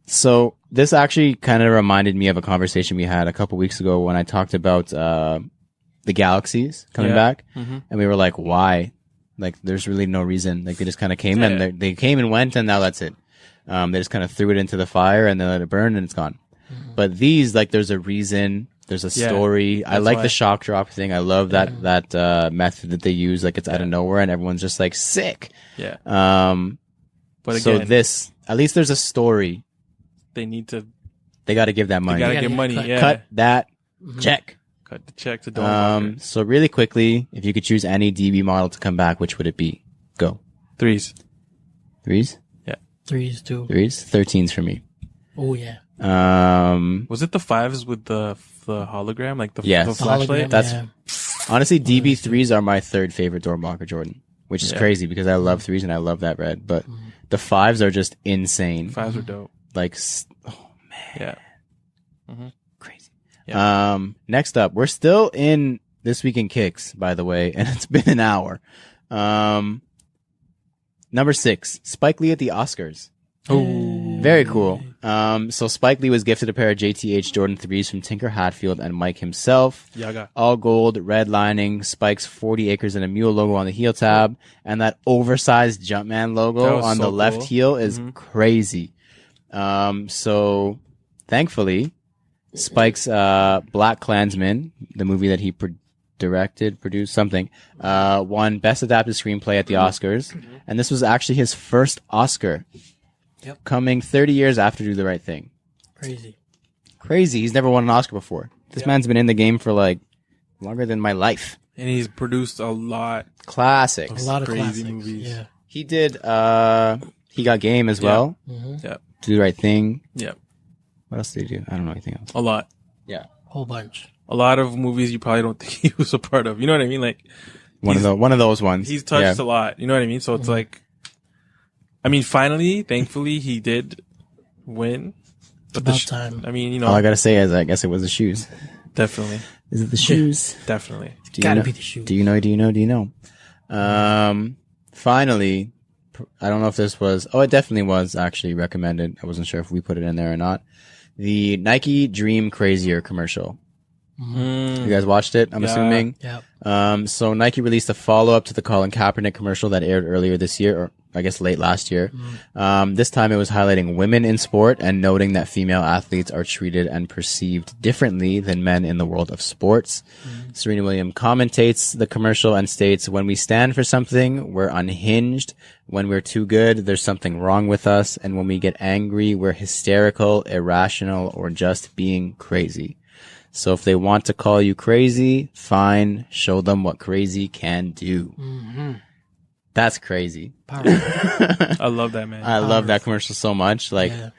So this actually kind of reminded me of a conversation we had a couple weeks ago when I talked about the Galaxies coming Yeah. back. Mhm. And we were like, why? Like, there's really no reason. Like, they just kind of came Yeah. and they came and went, and now that's it. They just kind of threw it into the fire and then let it burn, and it's gone. But these, like, there's a reason. There's a Yeah, story. I that's like why. the shock drop thing. I love that method that they use. Like, it's out of nowhere, and everyone's just like sick. Yeah. But so again- this, at least there's a story. They need to. They got to give that They money. gotta gotta get get money. cut. Yeah. Cut that check. Cut the check to Dornbacher. So really quickly, if you could choose any DB model to come back, which would it be? Go. Threes. Threes? 3s too. Threes? 13s for me. Oh, yeah. Was it the 5s with the hologram, like the Yes. the The flashlight? Hologram, That's- yeah. Honestly, DB3s are my third favorite Dornbacher Jordan, which is Yeah. crazy because I love threes and I love that red. But the 5s are just insane. 5s are dope. Like, Yeah. crazy. Yeah. Next up, we're still in This Week in Kicks, by the way, and it's been an hour. Number 6, Spike Lee at the Oscars. Oh. Very cool. So Spike Lee was gifted a pair of JTH Jordan 3s from Tinker Hatfield and Mike himself. Yaga. All gold, red lining, Spike's 40 acres and a mule logo on the heel tab, and that oversized Jumpman That logo was on so the left cool. heel is crazy. So thankfully, Spike's Black Klansman, the movie that he produced something, won Best Adapted Screenplay at the Oscars, and this was actually his first Oscar. Yep. Coming 30 years after Do the Right Thing. Crazy. Crazy. He's never won an Oscar before. This man's been in the game for like longer than my life. And he's produced a lot. Classics. A lot of Crazy classics. movies. Yeah. He did He Got Game as well. Yeah. Do the Right Thing. Yeah. What else did he do? I don't know anything else. A lot. Yeah. Whole bunch. A lot of movies you probably don't think he was a part of. You know what I mean? Like, One of those ones. he's touched Yeah. a lot. You know what I mean? So it's like, I mean, finally, thankfully, he did win. But About time. I mean, you All I know, gotta say is I guess it was the shoes. definitely. Is it the shoes? Definitely. Do you Gotta know? be the shoe. Do you know? Finally, I don't know if this was, it definitely was actually recommended. I wasn't sure if we put it in there or not. The Nike Dream Crazier commercial. You guys watched it, I'm Yeah. assuming? Yeah. So Nike released a follow-up to the Colin Kaepernick commercial that aired earlier this year, or I guess late last year. This time it was highlighting women in sport and noting that female athletes are treated and perceived differently than men in the world of sports. Serena Williams commentates the commercial and states, when we stand for something, we're unhinged. When we're too good, there's something wrong with us. And when we get angry, we're hysterical, irrational, or just being crazy. So if they want to call you crazy, fine. Show them what crazy can do. That's crazy. I love that, man. I love that commercial so much. Like, I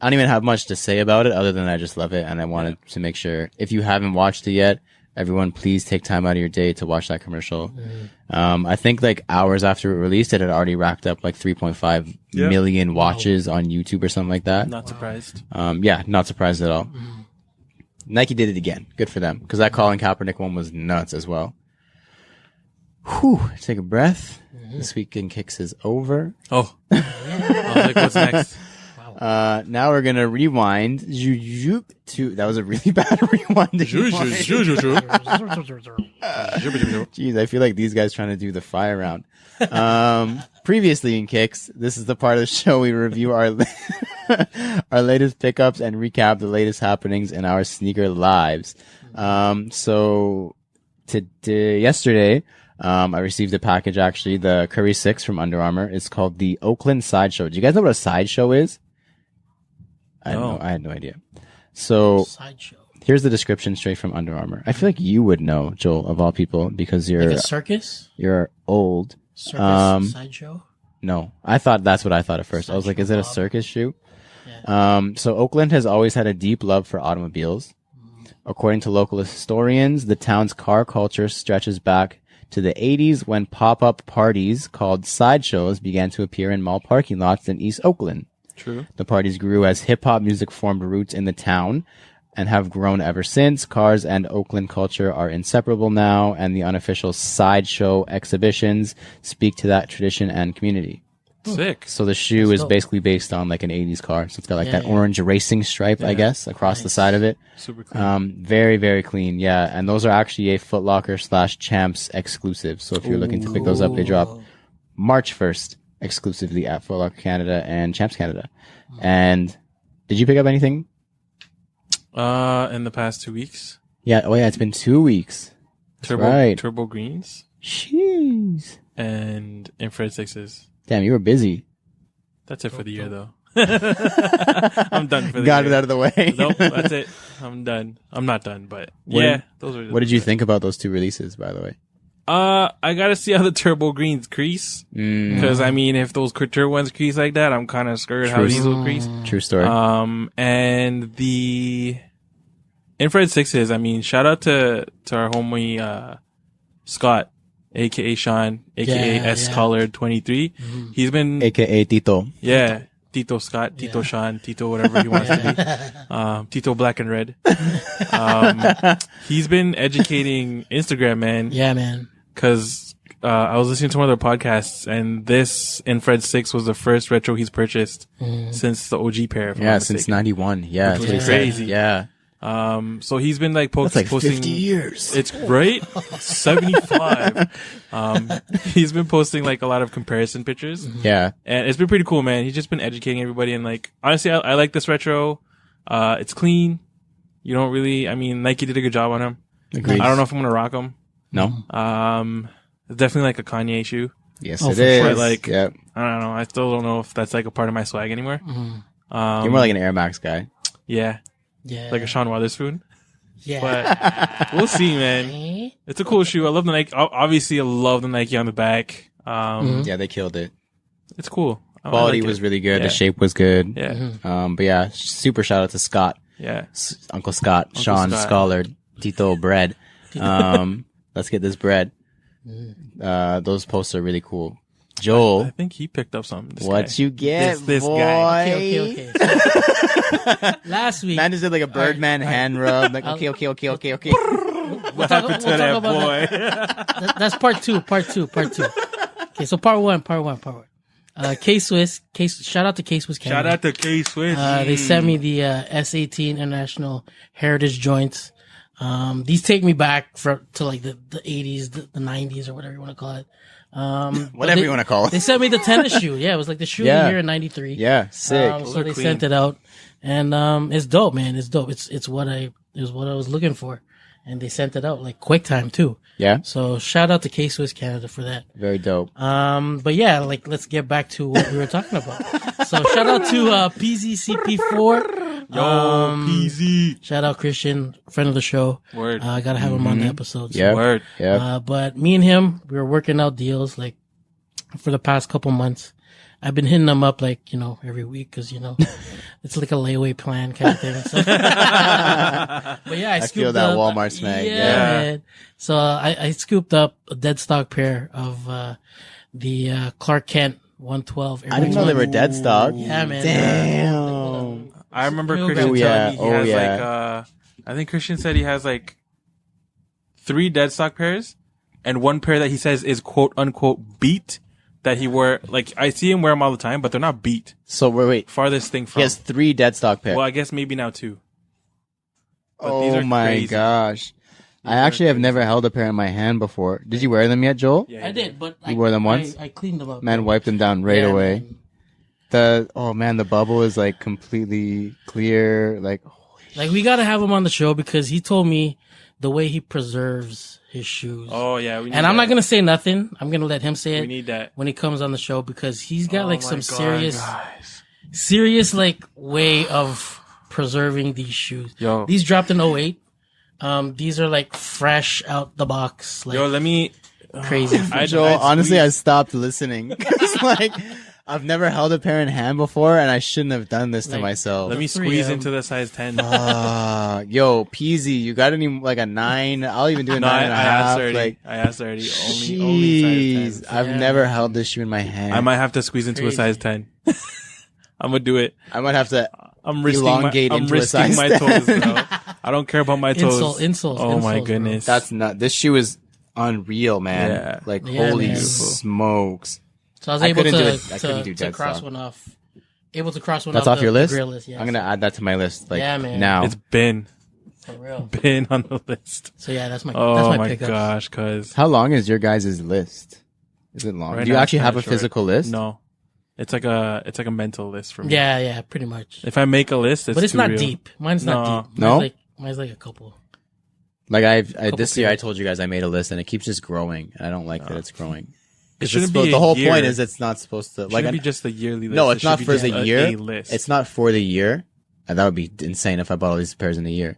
don't even have much to say about it other than I just love it. And I wanted to make sure, if you haven't watched it yet, everyone please take time out of your day to watch that commercial. I think like hours after it released, it had already racked up like 3.5 million watches on YouTube or something like that. Not surprised. Not surprised at all. Nike did it again. Good for them. Because that Colin Kaepernick one was nuts as well. Whew. Take a breath. This week in Kicks is over. Oh. I was like, what's next? Now we're going to rewind to, that was a really bad rewind. Jeez, I feel like these guys trying to do the fire round. Previously in Kicks, this is the part of the show we review our latest pickups and recap the latest happenings in our sneaker lives. So yesterday, I received a package, actually, the Curry 6 from Under Armour. It's called the Oakland Sideshow. Do you guys know what a sideshow is? I had no idea. So Sideshow. Here's the description straight from Under Armour. I feel like you would know, Joel, of all people, because you're like a circus. You're old. Circus sideshow. No, I thought that's what I thought at first. I was like, is it a circus shoe? Yeah. So Oakland has always had a deep love for automobiles. According to local historians, the town's car culture stretches back to the 80s when pop-up parties called sideshows began to appear in mall parking lots in East Oakland. True. The parties grew as hip-hop music formed roots in the town and have grown ever since. Cars and Oakland culture are inseparable now, and the unofficial sideshow exhibitions speak to that tradition and community. Sick. So the shoe is basically based on like an 80s car. So it's got like that orange racing stripe, I guess, across the side of it. Super clean. Very, very clean. Yeah. And those are actually a Foot Locker / Champs exclusive. So if you're looking to pick those up, they drop March 1st exclusively at Foot Locker Canada and Champs Canada. And did you pick up anything? In the past 2 weeks. Yeah. Oh yeah. It's been 2 weeks. Turbo greens. Jeez. And infrared 6s. Damn, you were busy. That's it for the year, though. I'm done for the year. Got it out of the way. Nope, that's it. I'm done. I'm not done, but those are. What did you think about those two releases, by the way? I gotta see how the turbo greens crease. Because I mean, if those couture ones crease like that, I'm kind of scared how these will crease. True story. And the infrared 6s. I mean, shout out to our homie Scott. AKA Sean, AKA S-Colored 23. He's been... AKA Tito. Yeah. Tito Scott, Tito Sean, Tito whatever he wants to be. Tito Black and Red. He's been educating Instagram, man. Yeah, man. Cause, I was listening to one of their podcasts and this infrared 6 was the first retro he's purchased since the OG pair. Yeah, since 91. Yeah. Which was crazy. Yeah. So he's been like posting 50 years. It's right. 75. He's been posting like a lot of comparison pictures. Yeah. And it's been pretty cool, man. He's just been educating everybody and like, honestly, I like this retro. It's clean. You don't really, I mean, Nike did a good job on him. Agreed. I don't know if I'm going to rock him. No. It's definitely like a Kanye shoe. Yes, it is. But like, yep. I don't know. I still don't know if that's like a part of my swag anymore. You're more like an Air Max guy. Yeah. Yeah. Like a Sean Wotherspoon. Yeah. But we'll see, man. It's a cool shoe. I love the Nike. Obviously, I love the Nike on the back. Yeah, they killed it. It's cool. Quality was really good. Yeah. The shape was good. Yeah. But yeah, super shout out to Scott. Yeah. Uncle Scott, Sean, Scott. Scholar, Tito Bread. Let's get this bread. Those posts are really cool. Joel. I think he picked up something. What you get, this boy? guy. Okay. Last week. Man just did like a Birdman hand rub. Like, okay. What happened to that boy? That's part two. Okay, so part one. K-Swiss. Shout out to K-Swiss Canada. Shout out to K-Swiss. They sent me the S18 International Heritage Joints. These take me back to like the 80s, the 90s, or whatever you want to call it. Whatever you want to call it. They sent me the tennis shoe. Yeah, it was like the shoe of the year in 93. Yeah, sick. So they sent it out, and it's dope, man. It's dope. It's what I was looking for, and they sent it out like quick time too. Yeah. So shout out to K-Swiss Canada for that. Very dope. But yeah, like let's get back to what we were talking about. So shout out to PZCP4. Yo, PZ. Shout out Christian, friend of the show. Word. I gotta have him on the episode. So. Yeah. Word. Yeah. But me and him, we were working out deals like for the past couple months. I've been hitting them up like, every week because, it's like a layaway plan kind of thing. So. But yeah, I scooped feel that up, Walmart snag. Yeah, Yeah. man. So I scooped up a dead stock pair of the Clark Kent 112. I didn't know they were dead stock. Yeah, man. Damn. I remember Oh, Christian yeah. telling me he has yeah. I think Christian said he has like 3 dead stock pairs and one pair that he says is quote unquote beat that he wore. Like I see him wear them all the time, but they're not beat. So wait. Farthest thing from. He has 3 dead stock pairs. Well, I guess maybe now 2. But these Oh are my crazy. gosh. I actually have never held a pair in my hand before. Did you wear them yet, Joel? Yeah, I did, but You wore them once? I cleaned them up. Man wiped them down right Yeah, away. man. The bubble is like completely clear. Like, Like we gotta have him on the show because he told me the way he preserves his shoes. Oh yeah, we need and I'm that. not gonna say nothing. I'm gonna let him say We it need that. when he comes on the show because he's got Oh like my some God, serious like way of preserving these shoes. Yo. These dropped in '08. These are like fresh out the box, like Yo, let me. crazy. Joel, honestly, I stopped listening. 'Cause, like, I've never held a pair in hand before, and I shouldn't have done this to Like, myself. Let me Three, squeeze into the size 10. Yo, Peasy, you got any like a 9? I'll even do a No, 9 and a half. asked already. Like, I asked already. Only size 10. I've Yeah. never held this shoe in my hand. I might have to squeeze into Crazy. a size 10. I'm gonna do it. I might have to. I'm risking Elongate I'm into a risking size my 10. toes, bro. I don't care about my toes. Insoles, Oh my bro. goodness. That's not. This shoe is unreal, man. Yeah. Like, Yeah, holy man. smokes. So I was I able couldn't do it. I couldn't to do dead cross stock. one off. Able to cross one That's off off your list? The grill list, yes. I'm gonna add that to my list. Like, Yeah, man. now. It's been For real. on the list. So yeah, that's my Oh my pickup. gosh, cuz. How long is your guys' list? Is it long? Right Do you now actually it's have a kinda short. physical list? No. It's like a mental list for me. Yeah, pretty much. If I make a list, it's But it's too not real. deep. Mine's No. not deep. No? Mine's like a couple. Like Couple this year, I periods. told you guys I made a list, and it keeps just growing. And I don't like that it's growing. It 'Cause shouldn't it's supposed- be the a whole year. point is it's not supposed to like. Shouldn't be just the yearly list. No, It it's should not be for just the a year. list. It's not for the year. And that would be insane if I bought all these pairs in a year.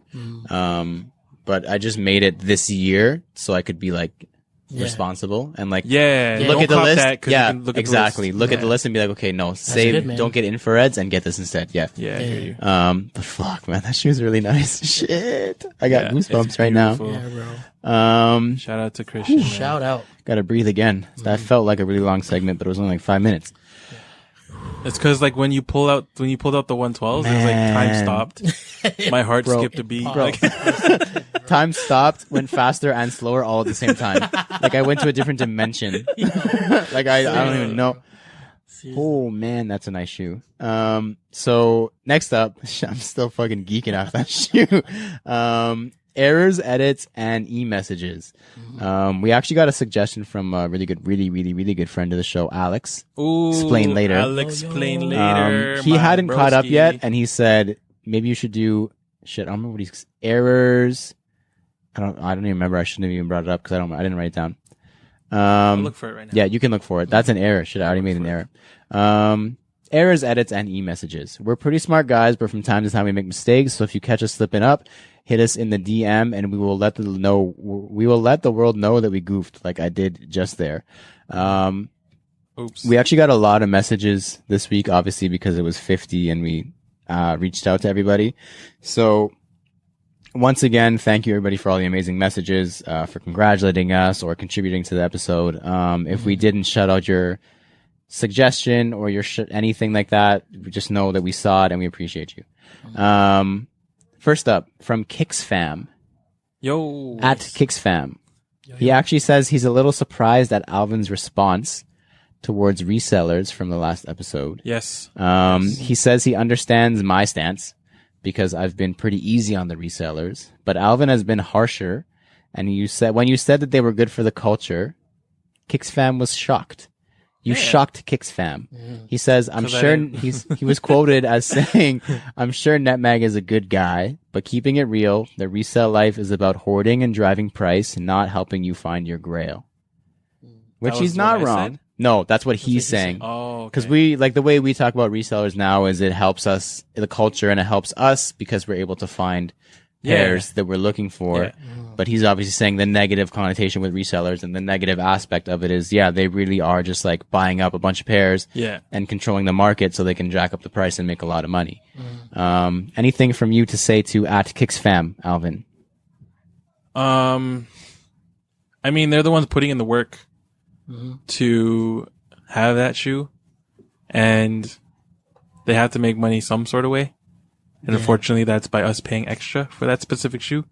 But I just made it this year so I could be like responsible and like Yeah. look don't at the cop list. that 'cause you Yeah, can look at the exactly. list. Look at the list and be like, okay, no, save, good, man. don't get infrareds and get this instead. Yeah. Yeah, I hear you. But fuck, man, that shoe's really nice. Shit, I got Yeah, goosebumps it's right now. beautiful. Yeah, bro. Shout out to Christian. man. Shout out. Gotta breathe again. That felt like a really long segment, but it was only like 5 minutes. It's because like when you pulled out the 112s, it was like time Man. stopped. My heart Bro. skipped a beat. Bro. Like, Time stopped, went faster and slower all at the same time. Like I went to a different dimension. Like I don't even know. Oh man, that's a nice shoe. So next up, I'm still fucking geeking off that shoe. Errors, edits, and e-messages. We actually got a suggestion from a really good friend of the show, Alex. ooh, Explain later. I'll explain later. He my hadn't caught up broski. yet, and he said maybe you should do shit. I don't remember what he's errors. I don't even remember. I shouldn't have even brought it up because I didn't write it down. I'll look for it right now. Yeah, you can look for it. That's an error. Shit, I already made an error. Errors, edits, and e-messages. We're pretty smart guys, but from time to time we make mistakes. So if you catch us slipping up, hit us in the DM, and we will let the world know that we goofed, like I did just there. Oops. We actually got a lot of messages this week, obviously because it was 50, and we reached out to everybody. So once again, thank you everybody for all the amazing messages, for congratulating us or contributing to the episode. If we didn't shout out your suggestion or your anything like that, just know that we saw it and we appreciate you. First up, from KixFam, Yo. at KixFam. He actually says he's a little surprised at Alvin's response towards resellers from the last episode. Yes. He says he understands my stance, because I've been pretty easy on the resellers, but Alvin has been harsher. And when you said that they were good for the culture, Kix Fam was shocked. You shocked Kix Fam. He says, I'm sure he was quoted as saying, I'm sure NetMag is a good guy, but keeping it real, the resale life is about hoarding and driving price, not helping you find your grail. Which he's not wrong. No, that's what he's saying. Oh, because we like the way we talk about resellers now is it helps us in the culture and it helps us because we're able to find pairs that we're looking for. Yeah. But he's obviously saying the negative connotation with resellers, and the negative aspect of it is, they really are just like buying up a bunch of pairs and controlling the market so they can jack up the price and make a lot of money. Anything from you to say to @KixFam, Alvin? I mean, they're the ones putting in the work to have that shoe, and they have to make money some sort of way. And unfortunately, that's by us paying extra for that specific shoe.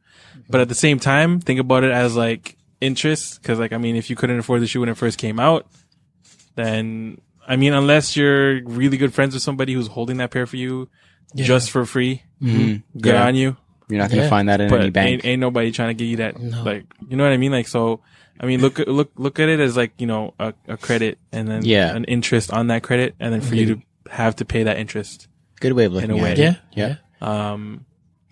But at the same time, think about it as like interest. Cause like, I mean, if you couldn't afford the shoe when it first came out, then, I mean, unless you're really good friends with somebody who's holding that pair for you just for free, good on you. You're not going to find that in any bank. Ain't nobody trying to give you that. No. Like, you know what I mean? Like, so, I mean, look at it as like, you know, a credit and then an interest on that credit. And then for you to have to pay that interest. Good way of looking at it. Yeah.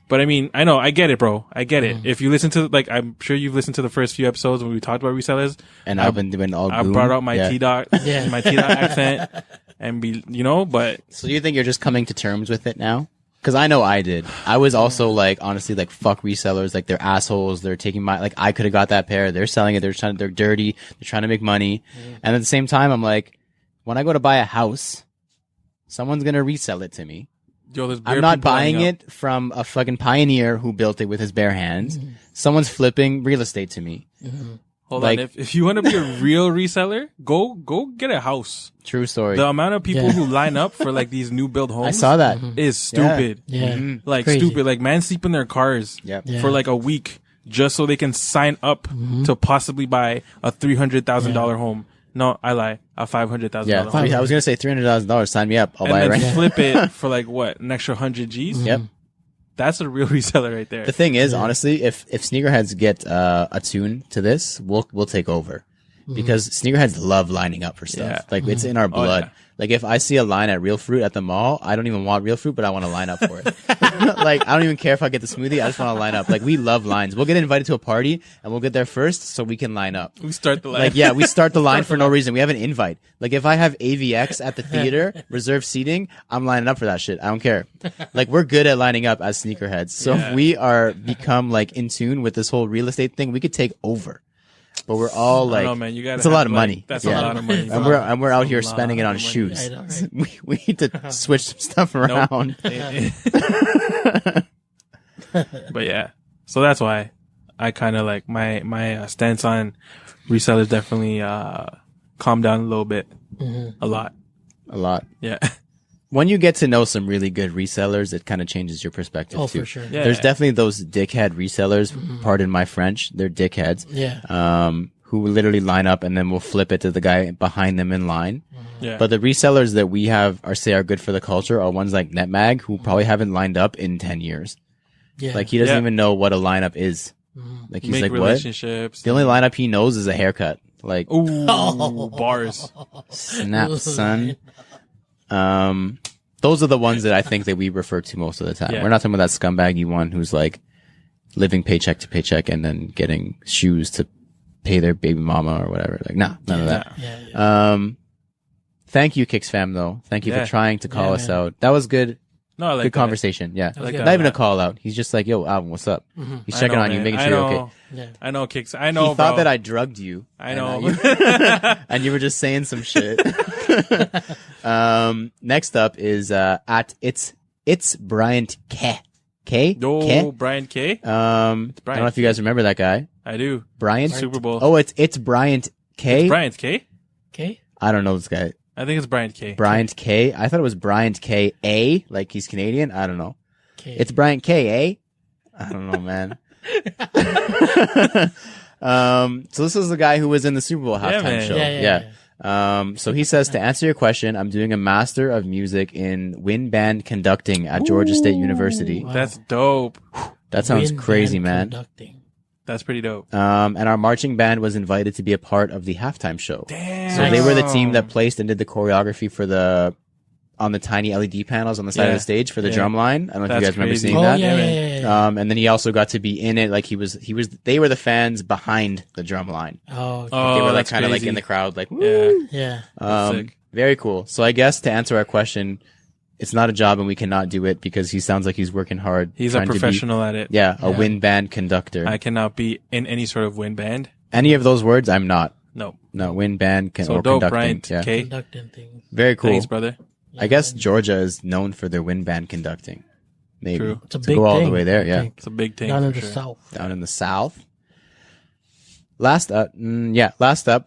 But I mean, I get it, bro. I get it. If you listen to, like, I'm sure you've listened to the first few episodes when we talked about resellers. And I've been all I brought out my T-Dot, my T-Dot accent and but. So you think you're just coming to terms with it now? Cause I know I did. I was also like, honestly, like, fuck resellers. Like, they're assholes. They're taking like, I could have got that pair. They're selling it. They're dirty. They're trying to make money. And at the same time, I'm like, when I go to buy a house, someone's going to resell it to me. Yo, I'm not buying it from a fucking pioneer who built it with his bare hands. Someone's flipping real estate to me. Hold on. If you want to be a real reseller, go get a house. True story. The amount of people who line up for like these new build homes. I saw that. Is stupid. Yeah. Like Crazy. stupid. Like man sleep in their cars for like a week just so they can sign up to possibly buy a $300,000 home. No, I lie. A $500,000 home. I was gonna say $300,000. Sign me up. I'll buy it right now. Flip it for like what? An extra 100 G's? Yep. That's a real reseller right there. The thing is, honestly, if sneakerheads get attuned to this, we'll take over. Because sneakerheads love lining up for stuff. Like it's in our blood. Like if I see a line at Real Fruit at the mall, I don't even want Real Fruit, but I want to line up for it. Like I don't even care if I get the smoothie. I just want to line up. Like we love lines. We'll get invited to a party and we'll get there first so we can line up. We start the line. Like we start the line for no reason. We have an invite. Like if I have AVX at the theater, reserved seating, I'm lining up for that shit. I don't care. Like we're good at lining up as sneakerheads. So if we are become like in tune with this whole real estate thing, we could take over. But we're all like, know, man, it's a lot of money. That's a lot of money. And we're out here spending it on shoes. I know, right? We need to switch some stuff around. But yeah, so that's why I kind of like my stance on resellers definitely calmed down a little bit, a lot. Yeah. When you get to know some really good resellers, it kind of changes your perspective too. For sure. Yeah. There's definitely those dickhead resellers. Pardon my French. They're dickheads. Yeah. Who literally line up and then will flip it to the guy behind them in line. Yeah. But the resellers that we have are good for the culture are ones like NetMag who probably haven't lined up in 10 years. Yeah. Like he doesn't even know what a lineup is. Like he's Make like, relationships. what? The only lineup he knows is a haircut. Like, ooh, bars. Snap, son. Those are the ones that I think that we refer to most of the time. Yeah. We're not talking about that scumbaggy one who's like living paycheck to paycheck and then getting shoes to pay their baby mama or whatever. Like, none of that. Yeah. Thank you, Kix Fam, though. Thank you for trying to call us out. That was good. No, I like good that. conversation. Yeah. Like not even a call out. He's just like, yo, Alvin, what's up? He's checking on you, making sure you're okay. Yeah. I know, Kicks. I know, He thought that I drugged you. I know. And you were just saying some shit. Next up is at it's Bryant K. K? No, K? Brian K. I don't know if you guys remember that guy. I do. Bryant? Super Bowl. Oh, it's Bryant K. It's Bryant K. Okay. I don't know this guy. I think it's Bryant K. Bryant K. I thought it was Bryant K. A. Like he's Canadian. I don't know. Okay. It's Bryant K. A. I don't know, man. So this is the guy who was in the Super Bowl halftime man. show. Yeah. So he says, to answer your question, I'm doing a Master of Music in Wind Band Conducting at Georgia State University. Wow. That's dope. That sounds Wind crazy, band man. conducting. That's pretty dope. And our marching band was invited to be a part of the halftime show. Damn. So they were the team that placed and did the choreography for on the tiny LED panels on the side of Yeah. the stage for the Yeah. drum line. I don't know if you That's guys remember crazy. seeing Oh that. yeah. And then he also got to be in it. Like they were the fans behind the drum line. Oh, Oh, They were like that's kind of like crazy. in the crowd, like, Yeah. woo. yeah. Sick. Very cool. So I guess to answer our question, it's not a job and we cannot do it because he sounds like he's working hard. He's a trying to be- professional at it. a Yeah. wind band conductor. I cannot be in any sort of wind band. Any of those words, I'm not. No. No, wind band So or dope, conducting. Brian. Yeah. Okay. Conducting things. Very cool. Thanks, brother. I guess Georgia is known for their wind band conducting. Maybe. True. It's a To big go all thing, the way there, I yeah. think. It's a big thing. Down in for the sure. south. Down in the south. Last up,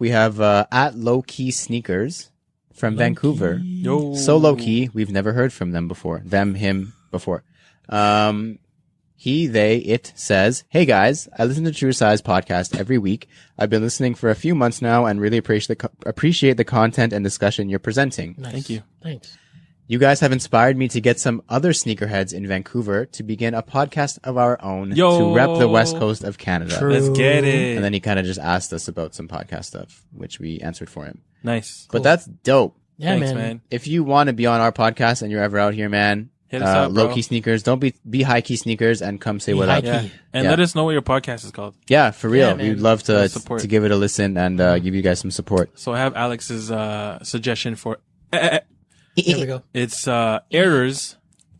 we have at Low Key Sneakers from Vancouver. Yo. So low key, we've never heard from them before. Him before. It says, "Hey guys, I listen to True Size podcast every week. I've been listening for a few months now and really appreciate the content and discussion you're presenting. Nice. Thank you. Thanks. You guys have inspired me to get some other sneakerheads in Vancouver to begin a podcast of our own Yo. to rep the west coast of Canada." True. Let's get it. And then he kind of just asked us about some podcast stuff, which we answered for him. Nice. But that's dope. Yeah, Thanks, man. man. If you want to be on our podcast and you're ever out here, man, Hit us up, bro. low key sneakers. Don't be high key sneakers and come say Be what high up. key. Yeah. And Yeah. let us know what your podcast is called. Yeah, for real. Yeah, man. We'd love to Support. to give it a listen and give you guys some support. So I have Alex's suggestion for There we go. it's errors,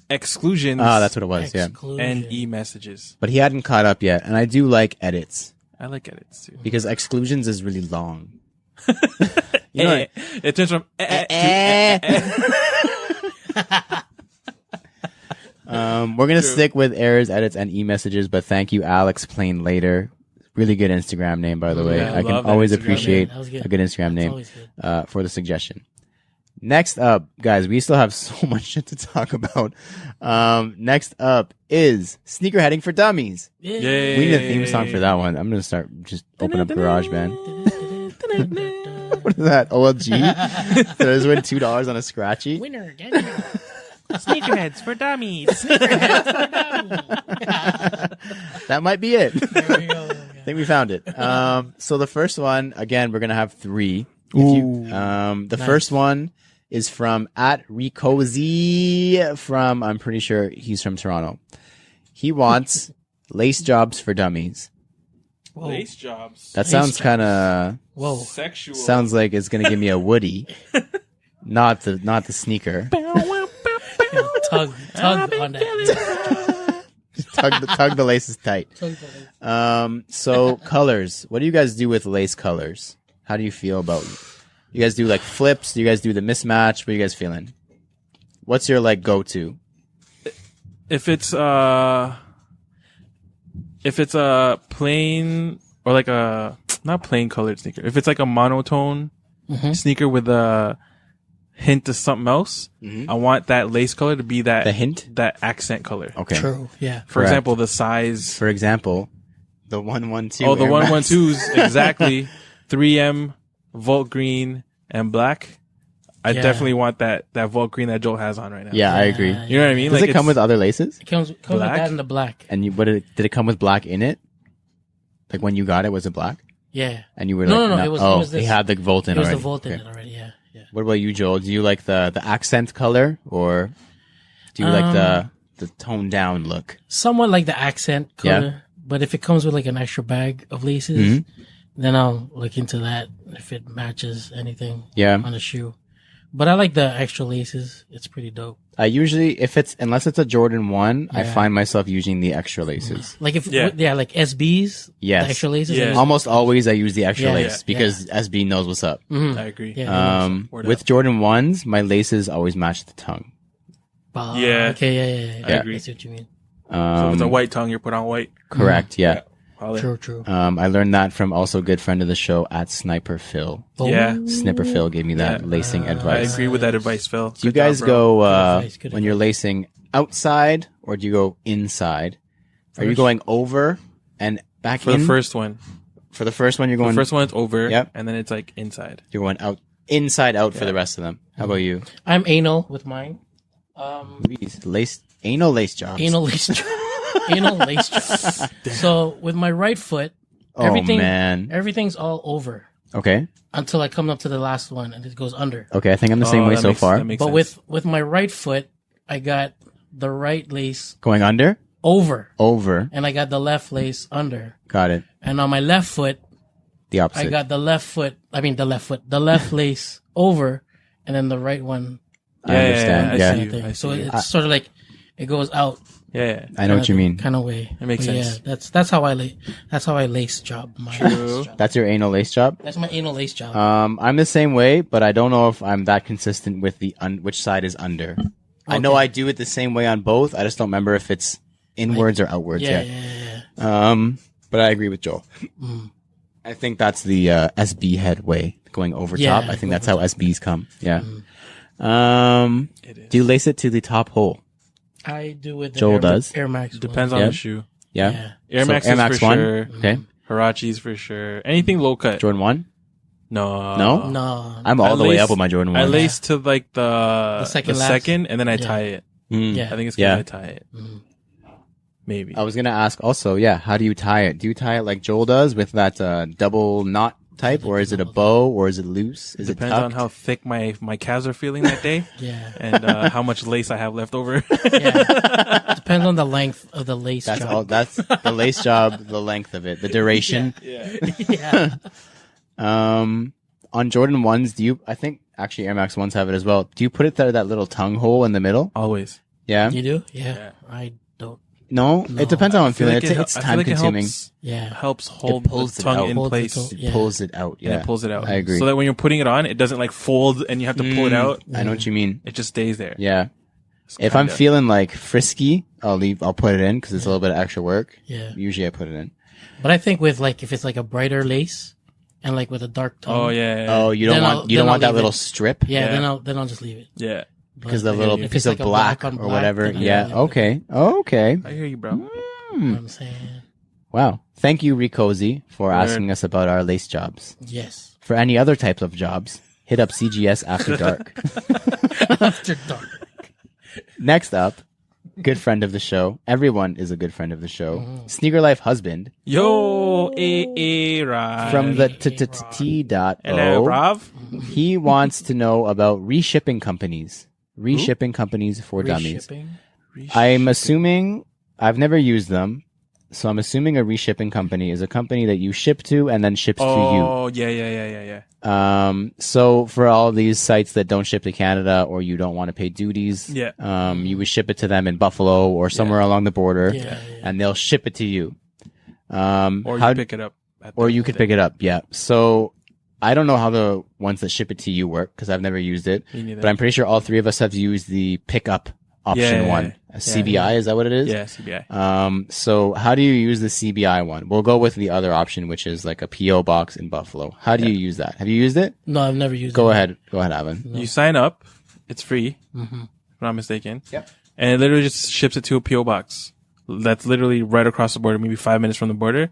exclusions, Ah, that's what it was. Yeah, Exclusion. and e-messages. but he hadn't caught up yet, and I do like edits I like edits too. because exclusions is really long. You know, It turns from to we're gonna stick with errors, edits, and e-messages. But thank you, Alex Plain Later. Really good Instagram name, by the way. Yeah, I I can love that always Instagram appreciate name. That was good. a good Instagram It's name always good. for the suggestion. Next up, guys, we still have so much shit to talk about. Next up is Sneakerheading for Dummies. Yay. We need a theme song for that one. I'm gonna start just open up GarageBand. What is that? OLG? So I just win $2 on a scratchy. Winner again. Sneakerheads for dummies. That might be it. There we go. I think we found it. So the first one, again, we're gonna have three. The first one is from at Ricozy from, I'm pretty sure he's from Toronto. He wants lace jobs for dummies. Whoa. Lace jobs. That sounds kind of Whoa. Sexual. sounds like it's gonna give me a Woody, not the sneaker. Tug on that. Tug the laces tight. Tug the lace. So colors. What do you guys do with lace colors? How do you feel about? You guys do like flips? Do you guys do the mismatch? What are you guys feeling? What's your like go to? if it's a plain or like a not plain colored sneaker. If it's like a monotone sneaker with a hint of something else, I want that lace color to be that The hint? that accent color. Okay. True. Yeah. For Correct. example, the size. For example, the 112. Oh, the Air Max. 112s exactly. 3M, Volt Green, and black. I Yeah. definitely want that Volt Green that Joel has on right now. Yeah, I agree. You know what I mean? Does Like it come it's- with other laces? It comes with Black? that in the black. And did it come with black in it? Like when you got it, was it black? Yeah. And you were No, like, no, no, it was he this. had the Volt in It was already. the Volt in Okay. it already. Yeah. Yeah. What about you, Joel? Do you like the accent color or do you like the toned down look? Somewhat like the accent Yeah. color, but if it comes with like an extra bag of laces, Mm-hmm. then I'll look into that if it matches anything Yeah. on the shoe. But I like the extra laces. It's pretty dope. I usually, unless it's a Jordan 1, I Yeah. find myself using the extra laces. Like if Yeah. like SBs, Yes. the extra laces. Yeah. I use- Almost always I use the extra Yeah. lace because SB knows what's up. Mhm. I agree. Yeah. Word With up. Jordan 1s, my laces always match the tongue. Yeah. Okay. Yeah. I agree. I see what you mean. So if it's a white tongue, you put on white. Correct, yeah. Holla. True. I learned that from also a good friend of the show at Sniper Phil. Oh, Yeah. Snipper Phil gave me that Yeah. lacing I advice. agree with that advice, Phil. Do you Good job, guys bro. go advice, good when you're lacing outside or do you go inside? Are you First. going over and back for in? the first one? For the first one, you're The going first one it's over, Yep. and then it's like inside. you're going out inside out for the rest of them. How about you? I'm anal with mine. Anal lace jobs. Anal lace job. Anal lace job. So with my right foot, everything's all over Okay. until I come up to the last one and it goes under. Okay. I think I'm the same way so far. But with my right foot, I got the right lace Going under? over, Over. and I got the left lace under. Got it. And on my left foot, The opposite. I got the left lace over, and then the right one. I understand. Yeah. Yeah. Thing. So it's sort of like it goes out. Yeah. I know what you mean. Kind of way. That makes But sense. Yeah, that's how I lace job. My lace job. That's your anal lace job? That's my anal lace job. I'm the same way, but I don't know if I'm that consistent with the which side is under. I know I do it the same way on both. I just don't remember if it's inwards or outwards yet. Yeah. But I agree with Joel. I think that's the SB head way, going over top. I think that's how SBs come. Yeah. Do you lace it to the top hole? I do with the Joel does. Air Max. Depends on Yeah. the shoe. Yeah. Air So Max Air is Max for 1. sure. Okay. Huaraches for sure. Anything low cut. Jordan 1? No. No? No. I'm all the way up with my Jordan 1. I lace to like the second last. second, and then I tie it. Yeah. I think it's Yeah. gonna tie it. Maybe. I was going to ask also, how do you tie it? Do you tie it like Joel does with that double knot type, or is it a bow, or is it loose? Is Depends it on how thick my calves are feeling that day. Yeah. And how much lace I have left over. Yeah. Depends on the length of the lace That's job. all. That's the lace job, the length of it, the duration. Yeah. On Jordan 1s, I think actually Air Max 1s have it as well. Do you put it through that little tongue hole in the middle? Always. Yeah. You do? Yeah. I don't. No? It depends on how I'm feeling. It's I feel time like consuming. Yeah. Helps hold pulls the it out. tongue in Holds the place. tongue. It pulls it out. Yeah. And it pulls it out. I agree. So that when you're putting it on, it doesn't like fold and you have to pull it out. I know what you mean. It just stays there. Yeah. It's If I'm kinda- feeling like frisky, I'll put it in because it's a little bit of extra work. Yeah. Usually I put it in. But I think with if it's like a brighter lace and like with a dark tongue. Oh yeah. Oh, you don't Then want that leave little it. strip? Yeah. Yeah. Then I'll just leave it. Yeah. Because But the little if piece it's of like a black on or black, whatever. then Yeah. I'll leave it. Okay. I hear you, bro. You know what I'm saying? Wow. Thank you, Ricozy, for Word. asking us about our lace jobs. Yes. For any other types of jobs, hit up CGS After Dark. After dark. Next up, good friend of the show. Everyone is a good friend of the show. Sneaker Life husband Yo, Right. from the T.O. Hello, Rav. He wants to know about reshipping companies. Reshipping companies for dummies. Reshipping. I'm assuming, I've never used them, so I'm assuming a reshipping company is a company that you ship to and then ships to Oh, yeah. you. So for all these sites that don't ship to Canada or you don't want to pay duties, Yeah. you would ship it to them in Buffalo or somewhere along the border, Yeah. and they'll ship it to you. Or you pick it up. Or you could pick it up, yeah. So I don't know how the ones that ship it to you work because I've never used it, Me neither. but I'm pretty sure all three of us have used the pickup option Yeah, one. A CBI, is that what it is? Yeah, CBI. So how do you use the CBI one? We'll go with the other option, which is like a PO box in Buffalo. How do you use that? Have you used it? No, I've never used it. Go ahead, Evan. You sign up. It's free. Mm-hmm. If I'm not mistaken. Yep. And it literally just ships it to a PO box. That's literally right across the border, maybe 5 minutes from the border.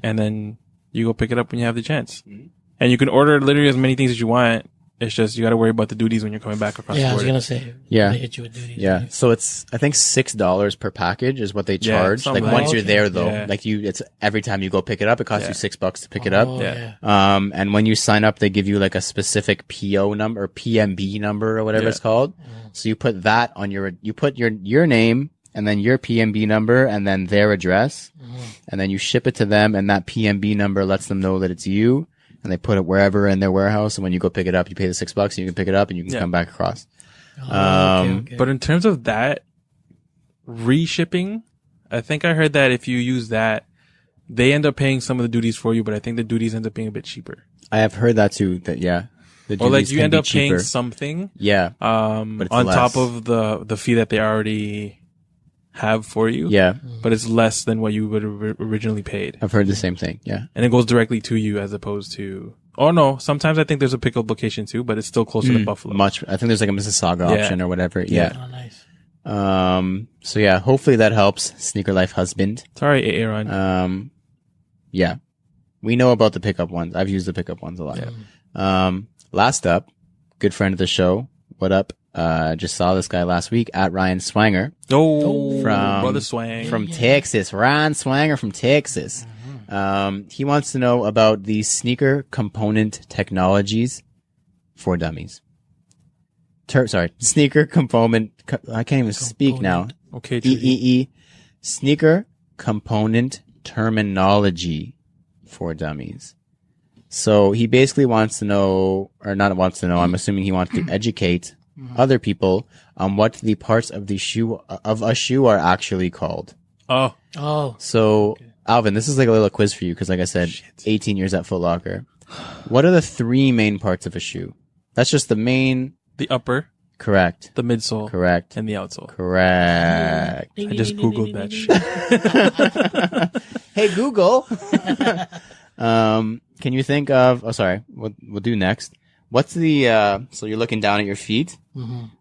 And then you go pick it up when you have the chance. And you can order literally as many things as you want. It's just you got to worry about the duties when you're coming back across Yeah, the I was border. gonna say. Yeah. They hit you with duties. Yeah. So it's, I think $6 per package is what they Yeah, charge. something Like like once that. you're there though, Yeah. like it's every time you go pick it up, it costs you $6 to pick it up. Oh, Yeah. yeah. And when you sign up, they give you like a specific PO number or PMB number or whatever Yeah. it's called. So you put that on you put your name and then your PMB number and then their address. And then you ship it to them and that PMB number lets them know that it's you. And they put it wherever in their warehouse. And when you go pick it up, you pay the $6 and you can pick it up and you can come back across. Okay. But in terms of that reshipping, I think I heard that if you use that, they end up paying some of the duties for you, but I think the duties end up being a bit cheaper. I have heard that too, that yeah. The Or like duties you can end be up paying cheaper. something, Yeah. on it's top less. of the fee that they already have for you. Yeah. But it's less than what you would have originally paid. I've heard the same thing. Yeah. And it goes directly to you as opposed to, oh no, sometimes I think there's a pickup location too, but it's still closer to Buffalo. Much. I think there's like a Mississauga Yeah. option or whatever. Yeah. Oh, nice. So yeah, hopefully that helps Sneaker Life husband. Sorry, Aaron. Yeah. We know about the pickup ones. I've used the pickup ones a lot. Last up, good friend of the show. What up? Just saw this guy last week at Ryan Swanger Oh, From- Brother Swang. from Texas. Ryan Swanger from Texas. He wants to know about the sneaker component technologies for dummies. Sneaker component. I can't even speak now. Okay, Judy. EEE. Sneaker component terminology for dummies. So he basically wants to know, or not wants to know, I'm assuming he wants to educate other people on what the parts of a shoe are actually called. Oh, Oh, So, Alvin, this is like a little quiz for you because, like I said, 18 years at Foot Locker. What are the 3 main parts of a shoe? That's just the main. the upper, Correct. the midsole, Correct. and the outsole. Correct. I just Googled that shit. Hey, Google. Can you think of? Oh, sorry. We'll do next. What's the? So you're looking down at your feet.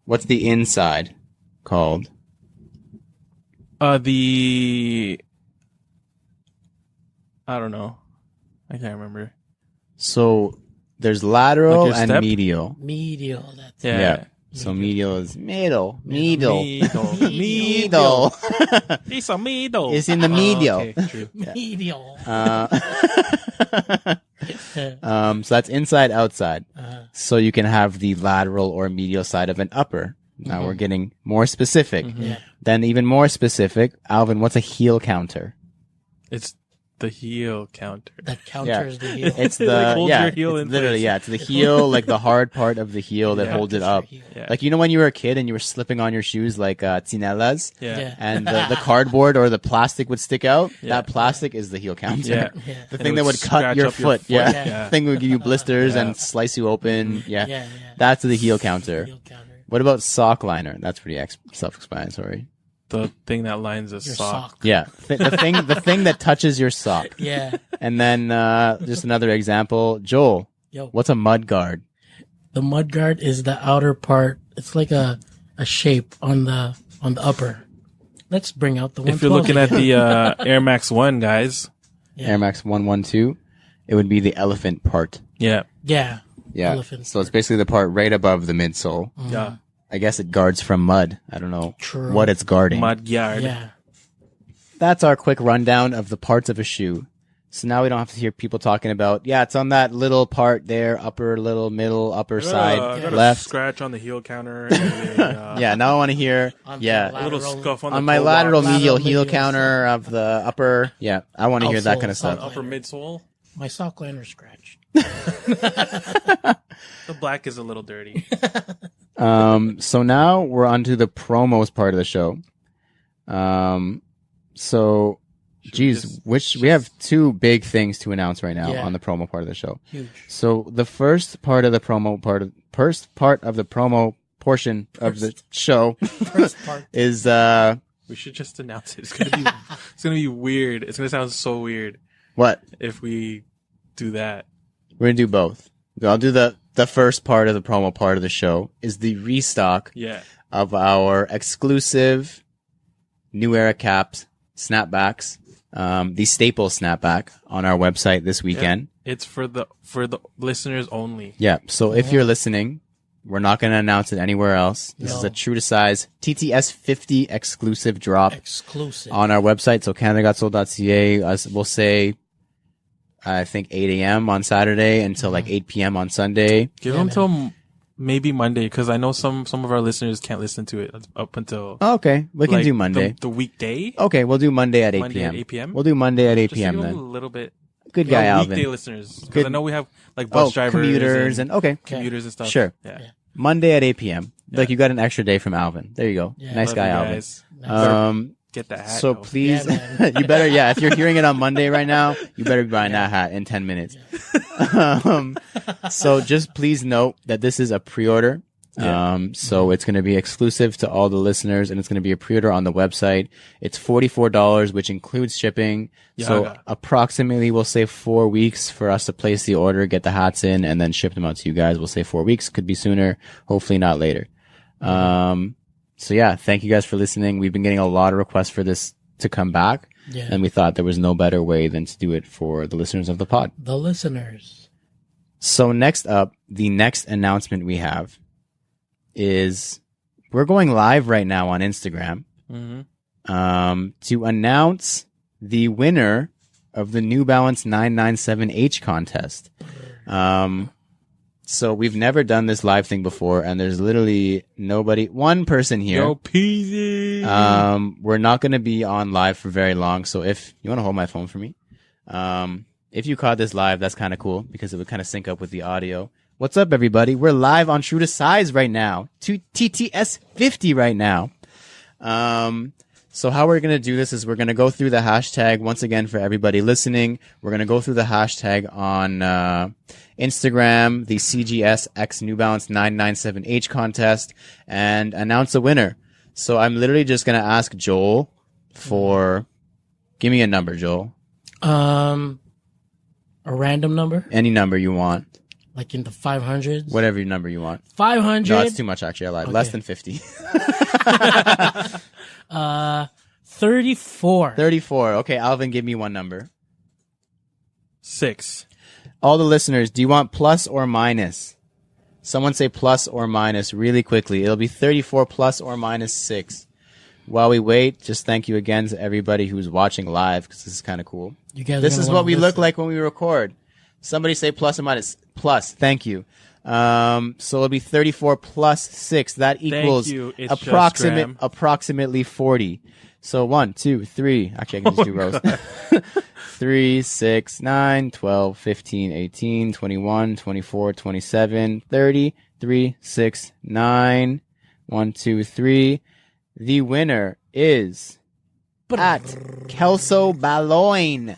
What's the inside called? I don't know. I can't remember. So there's lateral Like your and step? medial. medial. That's Yeah. Yeah. So medial is middle. Middle. Middle. Middle. It's a middle. It's in the medial. Okay, true. medial. So that's inside, outside. So you can have the lateral or medial side of an upper. Now we're getting more specific. Yeah. Then even more specific, Alvin, what's a heel counter? It's the heel counter. That counters the heel. It's the Like holds yeah, your heel it's in literally place. yeah, it's the heel, like the hard part of the heel that Yeah. holds it up. Yeah. Like you know when you were a kid and you were slipping on your shoes like tinelas, Yeah. Yeah. and the cardboard or the plastic would stick out. Yeah. That plastic is the heel counter. Yeah. Yeah. The And thing it that would would cut scratch your up foot. Yeah. Yeah. The thing would give you blisters Yeah. and slice you open. Yeah. Yeah, yeah. That's the heel counter. Heel counter. What about sock liner? That's pretty self-explanatory. The thing that lines a Your sock. sock. Yeah. The thing that touches your sock. Yeah. And then just another example, Joel. Yo. What's a mud guard? The mud guard is the outer part. It's like a shape on the upper. Let's bring out the one. If you're looking at the Air Max 1, guys. Yeah. Air Max 112. It would be the elephant part. Yeah. Yeah. Yeah. Elephant So it's basically the part right above the midsole. Yeah. I guess it guards from mud. I don't know True. what it's guarding. Mud yard. Yeah. That's our quick rundown of the parts of a shoe. So now we don't have to hear people talking about, yeah, it's on that little part there, upper, little, middle, upper side, I got a left. scratch on the heel counter. And Yeah, now I want to hear, On the yeah, a little scuff on, on the my toe lateral box. medial Lateral heel medial counter of the upper. Yeah, I want to hear that Outsole, kind of stuff. upper midsole. My sock liner scratched. The black is a little dirty. So now we're on to the promos part of the show. So, geez, we have 2 big things to announce right now Yeah. on the promo part of the show. Huge. So the first part of the promo promo portion of the show First part. is We should just announce it. It's gonna be weird. It's gonna sound so weird what? if we do that. We're gonna do both. I'll do the first part of the promo part of the show is the restock Yeah. of our exclusive New Era caps, snapbacks, the staple snapback on our website this weekend. It's for the listeners only. Yeah. So if you're listening, we're not going to announce it anywhere else. This is No. a true to size TTS 50 exclusive drop Exclusive. on our website. So CanadaGotSold.ca. We'll say, I think 8 a.m. on Saturday until like 8 p.m. on Sunday. Give Yeah, them till maybe Monday, because I know some of our listeners can't listen to it up until Oh, okay. We can like, do Monday. the weekday. Okay. We'll do Monday at 8 Monday p.m. at 8 p.m. We'll do Monday at 8 Just to p.m. give them a then. little bit. Good guy, weekday Alvin. listeners, because Good- I know we have like bus drivers, commuters and okay. commuters and stuff. Sure. Yeah. Monday at 8 p.m. Yeah. Like you got an extra day from Alvin. There you go. Yeah. Nice Love guy, you Alvin. guys. Um, Get that hat. so though. please, Yeah, man. you better, yeah, if you're hearing it on Monday right now, you better be buying that hat in 10 minutes. So just please note that this is a pre-order. Yeah. So it's going to be exclusive to all the listeners and it's going to be a pre-order on the website. It's $44, which includes shipping. So Yaga. approximately we'll say 4 weeks for us to place the order, get the hats in and then ship them out to you guys. We'll say 4 weeks, could be sooner, hopefully not later. So yeah, thank you guys for listening. We've been getting a lot of requests for this to come back. Yeah. And we thought there was no better way than to do it for the listeners of the pod. The listeners. So next up, the next announcement we have is we're going live right now on Instagram to announce the winner of the New Balance 997H contest. So we've never done this live thing before, and there's literally one person here. Yo, peasy. We're not going to be on live for very long, so if you want to hold my phone for me, if you caught this live, that's kind of cool because it would kind of sync up with the audio. What's up, everybody? We're live on True to Size right now, to TTS 50 right now. So how we're going to do this is we're going to go through the hashtag once again for everybody listening. We're going to go through the hashtag on Instagram, the CGS X New Balance 997H contest, and announce a winner. So I'm literally just going to ask Joel give me a number, Joel. A random number? Any number you want. Like in the 500s? Whatever number you want. 500? No, it's too much actually. I lied. Okay. Less than 50. 34. 34. Okay, Alvin, give me one number. 6. All the listeners, do you want plus or minus? Someone say plus or minus really quickly. It'll be 34 plus or minus 6. While we wait, just thank you again to everybody who's watching live because this is kind of cool. You guys This is what we look like when we record. Somebody say plus or minus. Plus. Thank you. So it'll be 34 plus 6. That equals approximately 40. So 1, 2, 3. Actually, I can just do rows. 3, 6, 9, 12, 15, 18, 21, 24, 27, 30, 3, 6, 9. 1, 2, 3. The winner is at Kelso Baloin.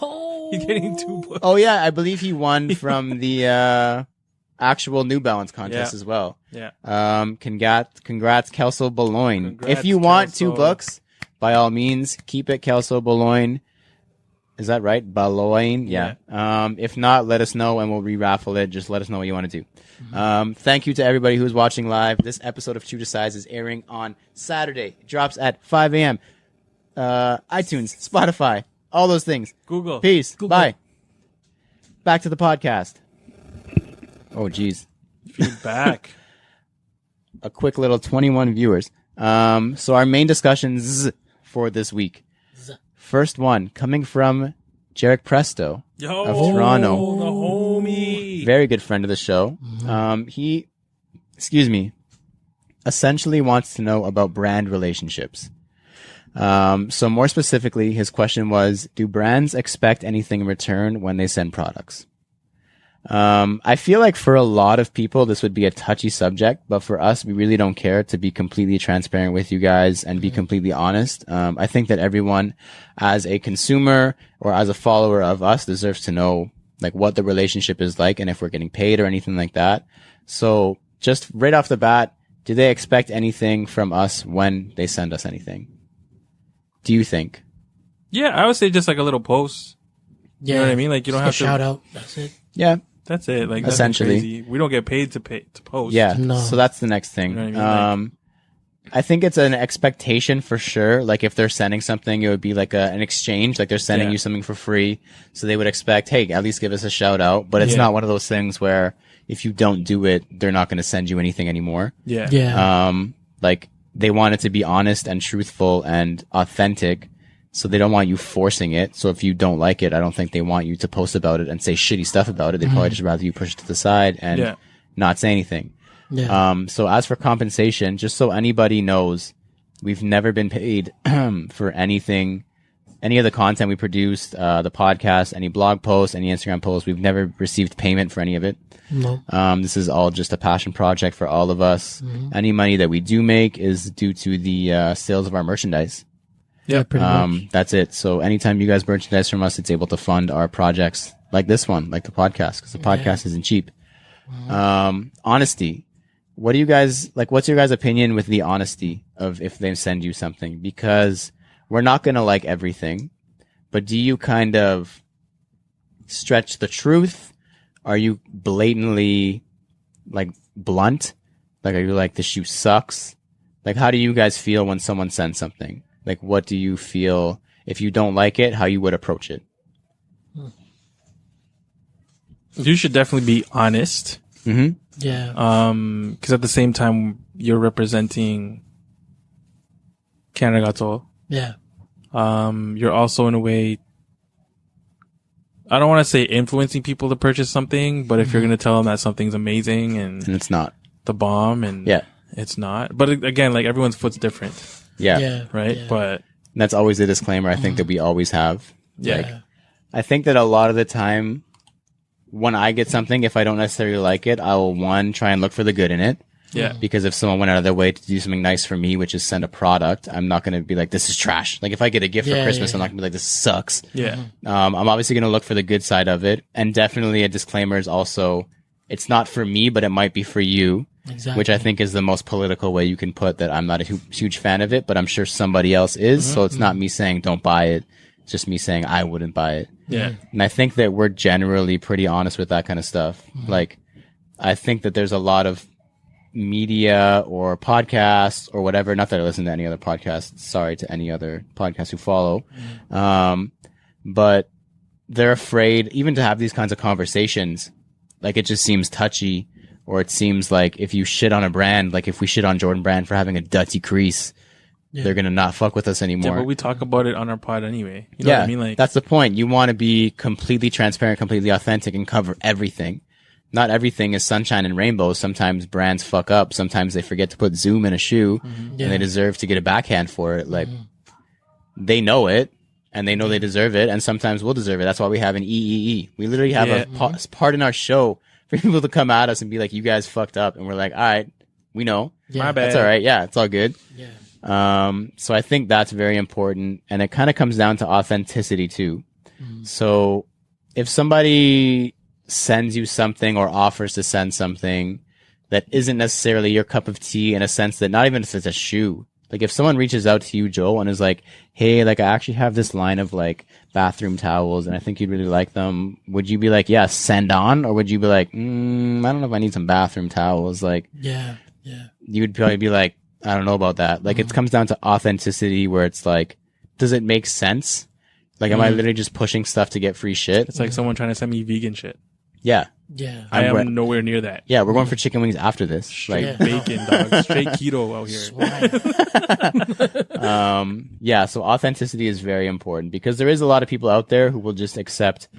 You're getting 2 points. Oh yeah, I believe he won from the actual New Balance contest as well. Yeah. Congrats, Kelso Baloin. Congrats, If you want Kelso. 2 books, by all means, keep it Kelso Baloin. Is that right? Baloin? Yeah. If not, let us know and we'll re-raffle it. Just let us know what you want to do. Thank you to everybody who's watching live. This episode of True to Size is airing on Saturday. It drops at 5 a.m. iTunes, Spotify, all those things. Google. Peace. Google. Bye. Back to the podcast. Oh, geez. Feedback. A quick little 21 viewers. So our main discussions for this week. First one coming from Jarek Presto of Toronto. The homie. Very good friend of the show. He essentially wants to know about brand relationships. So more specifically, his question was, do brands expect anything in return when they send products? I feel like for a lot of people, this would be a touchy subject, but for us, we really don't care, to be completely transparent with you guys and be completely honest. I think that everyone as a consumer or as a follower of us deserves to know like what the relationship is like and if we're getting paid or anything like that. So just right off the bat, do they expect anything from us when they send us anything? Do you think? Yeah, I would say just like a little post. Yeah. You know what I mean? Like you don't have to shout out. That's it. Yeah. That's it. Like Essentially. essentially, we don't get paid to post. Yeah. No. So that's the next thing. You know what I mean? I think it's an expectation for sure. Like if they're sending something, it would be like an exchange. Like they're sending you something for free. So they would expect, hey, at least give us a shout out. But it's not one of those things where if you don't do it, they're not going to send you anything anymore. Yeah. Yeah. Like they want it to be honest and truthful and authentic. So they don't want you forcing it. So if you don't like it, I don't think they want you to post about it and say shitty stuff about it. They'd probably just rather you push it to the side and not say anything. Yeah. So as for compensation, just so anybody knows, we've never been paid for anything, any of the content we produced, the podcast, any blog posts, any Instagram posts. We've never received payment for any of it. No. This is all just a passion project for all of us. Any money that we do make is due to the sales of our merchandise. Yeah, pretty much. That's it. So anytime you guys merchandise from us, it's able to fund our projects like this one, like the podcast, because the podcast isn't cheap. Honesty. What do you guys like? What's your guys' opinion with the honesty of if they send you something? Because we're not going to like everything, but do you kind of stretch the truth? Are you blatantly like blunt? Like, are you like, the shoe sucks? Like, how do you guys feel when someone sends something? Like, what do you feel if you don't like it, how you would approach it? You should definitely be honest. Mm-hmm. Yeah. Because at the same time, you're representing Canada Gatto. Yeah. You're also in a way, I don't want to say influencing people to purchase something, but if you're going to tell them that something's amazing and And it's not. the bomb and it's not. But again, like everyone's foot's different, Yeah. Yeah. right? Yeah. But And that's always a disclaimer I think that we always have. yeah. Like, I think that a lot of the time when I get something, if I don't necessarily like it, I will, one, try and look for the good in it. Yeah. Because if someone went out of their way to do something nice for me, which is send a product, I'm not going to be like, this is trash. Like if I get a gift for Christmas, I'm not going to be like, this sucks. Yeah. I'm obviously going to look for the good side of it. And definitely a disclaimer is also, it's not for me, but it might be for you. Exactly. Which I think is the most political way you can put that. I'm not a huge fan of it, but I'm sure somebody else is. So it's not me saying don't buy it. It's just me saying I wouldn't buy it. Yeah. And I think that we're generally pretty honest with that kind of stuff. Like, I think that there's a lot of media or podcasts or whatever. Not that I listen to any other podcasts. Sorry to any other podcasts who follow. But they're afraid even to have these kinds of conversations. Like, it just seems touchy. Or it seems like if you shit on a brand, like if we shit on Jordan Brand for having a dirty crease, they're going to not fuck with us anymore. Yeah, but we talk about it on our pod anyway. You know what I mean? Like, that's the point. You want to be completely transparent, completely authentic, and cover everything. Not everything is sunshine and rainbows. Sometimes brands fuck up. Sometimes they forget to put Zoom in a shoe, and they deserve to get a backhand for it. Like, they know it, and they know they deserve it, and sometimes we'll deserve it. That's why we have an EEE. We literally have a part in our show for people to come at us and be like, you guys fucked up. And we're like, all right, we know. Yeah. my bad. That's all right. Yeah, it's all good. Yeah. So I think that's very important. And it kind of comes down to authenticity too. So if somebody sends you something or offers to send something that isn't necessarily your cup of tea, in a sense that not even if it's a shoe, like if someone reaches out to you, Joel, and is like, hey, like I actually have this line of like bathroom towels and I think you'd really like them. Would you be like, yeah, send on? Or would you be like, I don't know if I need some bathroom towels? Like, Yeah. you would probably be like, I don't know about that. Like, it comes down to authenticity where it's like, does it make sense? Like, am I literally just pushing stuff to get free shit? It's like someone trying to send me vegan shit. Yeah. Yeah. I am nowhere near that. Yeah, we're going for chicken wings after this. Straight Like, bacon, dog. Straight keto out here. Swine. yeah, so authenticity is very important because there is a lot of people out there who will just accept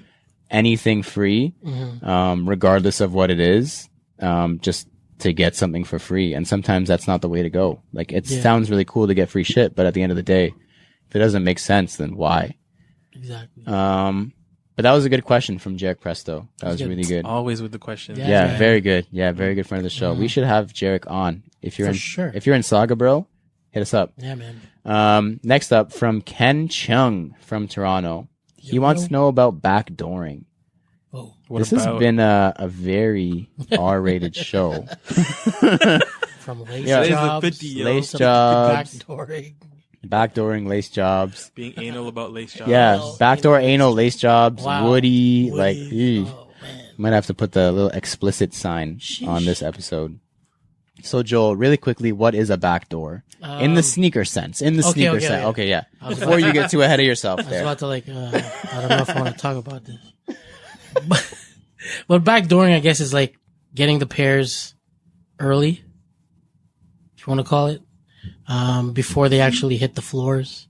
anything free, regardless of what it is, just to get something for free. And sometimes that's not the way to go. Like, it sounds really cool to get free shit, but at the end of the day, if it doesn't make sense, then why? Exactly. But that was a good question from Jarek Presto. That was good. really good. Always with the questions. Yeah. Yeah, very good. Yeah, very good friend of the show. We should have Jarek on. If you're For in sure. if you're in Saga, bro, hit us up. Yeah, man. Next up from Ken Chung from Toronto. He wants to know about backdooring. Oh. What This has about been a very R-rated show. From lace Yeah. Today's the jobs. 50, yo. Lace some jobs, backdooring. backdooring, lace jobs. being anal about lace jobs? Yeah, Oh, backdoor anal lace jobs, Wow. Woody, like, eesh. Oh, man. Might have to put the little explicit sign on this episode. So, Joel, really quickly, what is a backdoor? In the sneaker sense. In the sneaker okay, sense. okay. Okay, yeah. was Before you get too ahead of yourself I was there. about to like, I don't know if I want to talk about this. But backdooring, I guess, is like getting the pairs early, if you want to call it, before they actually hit the floors.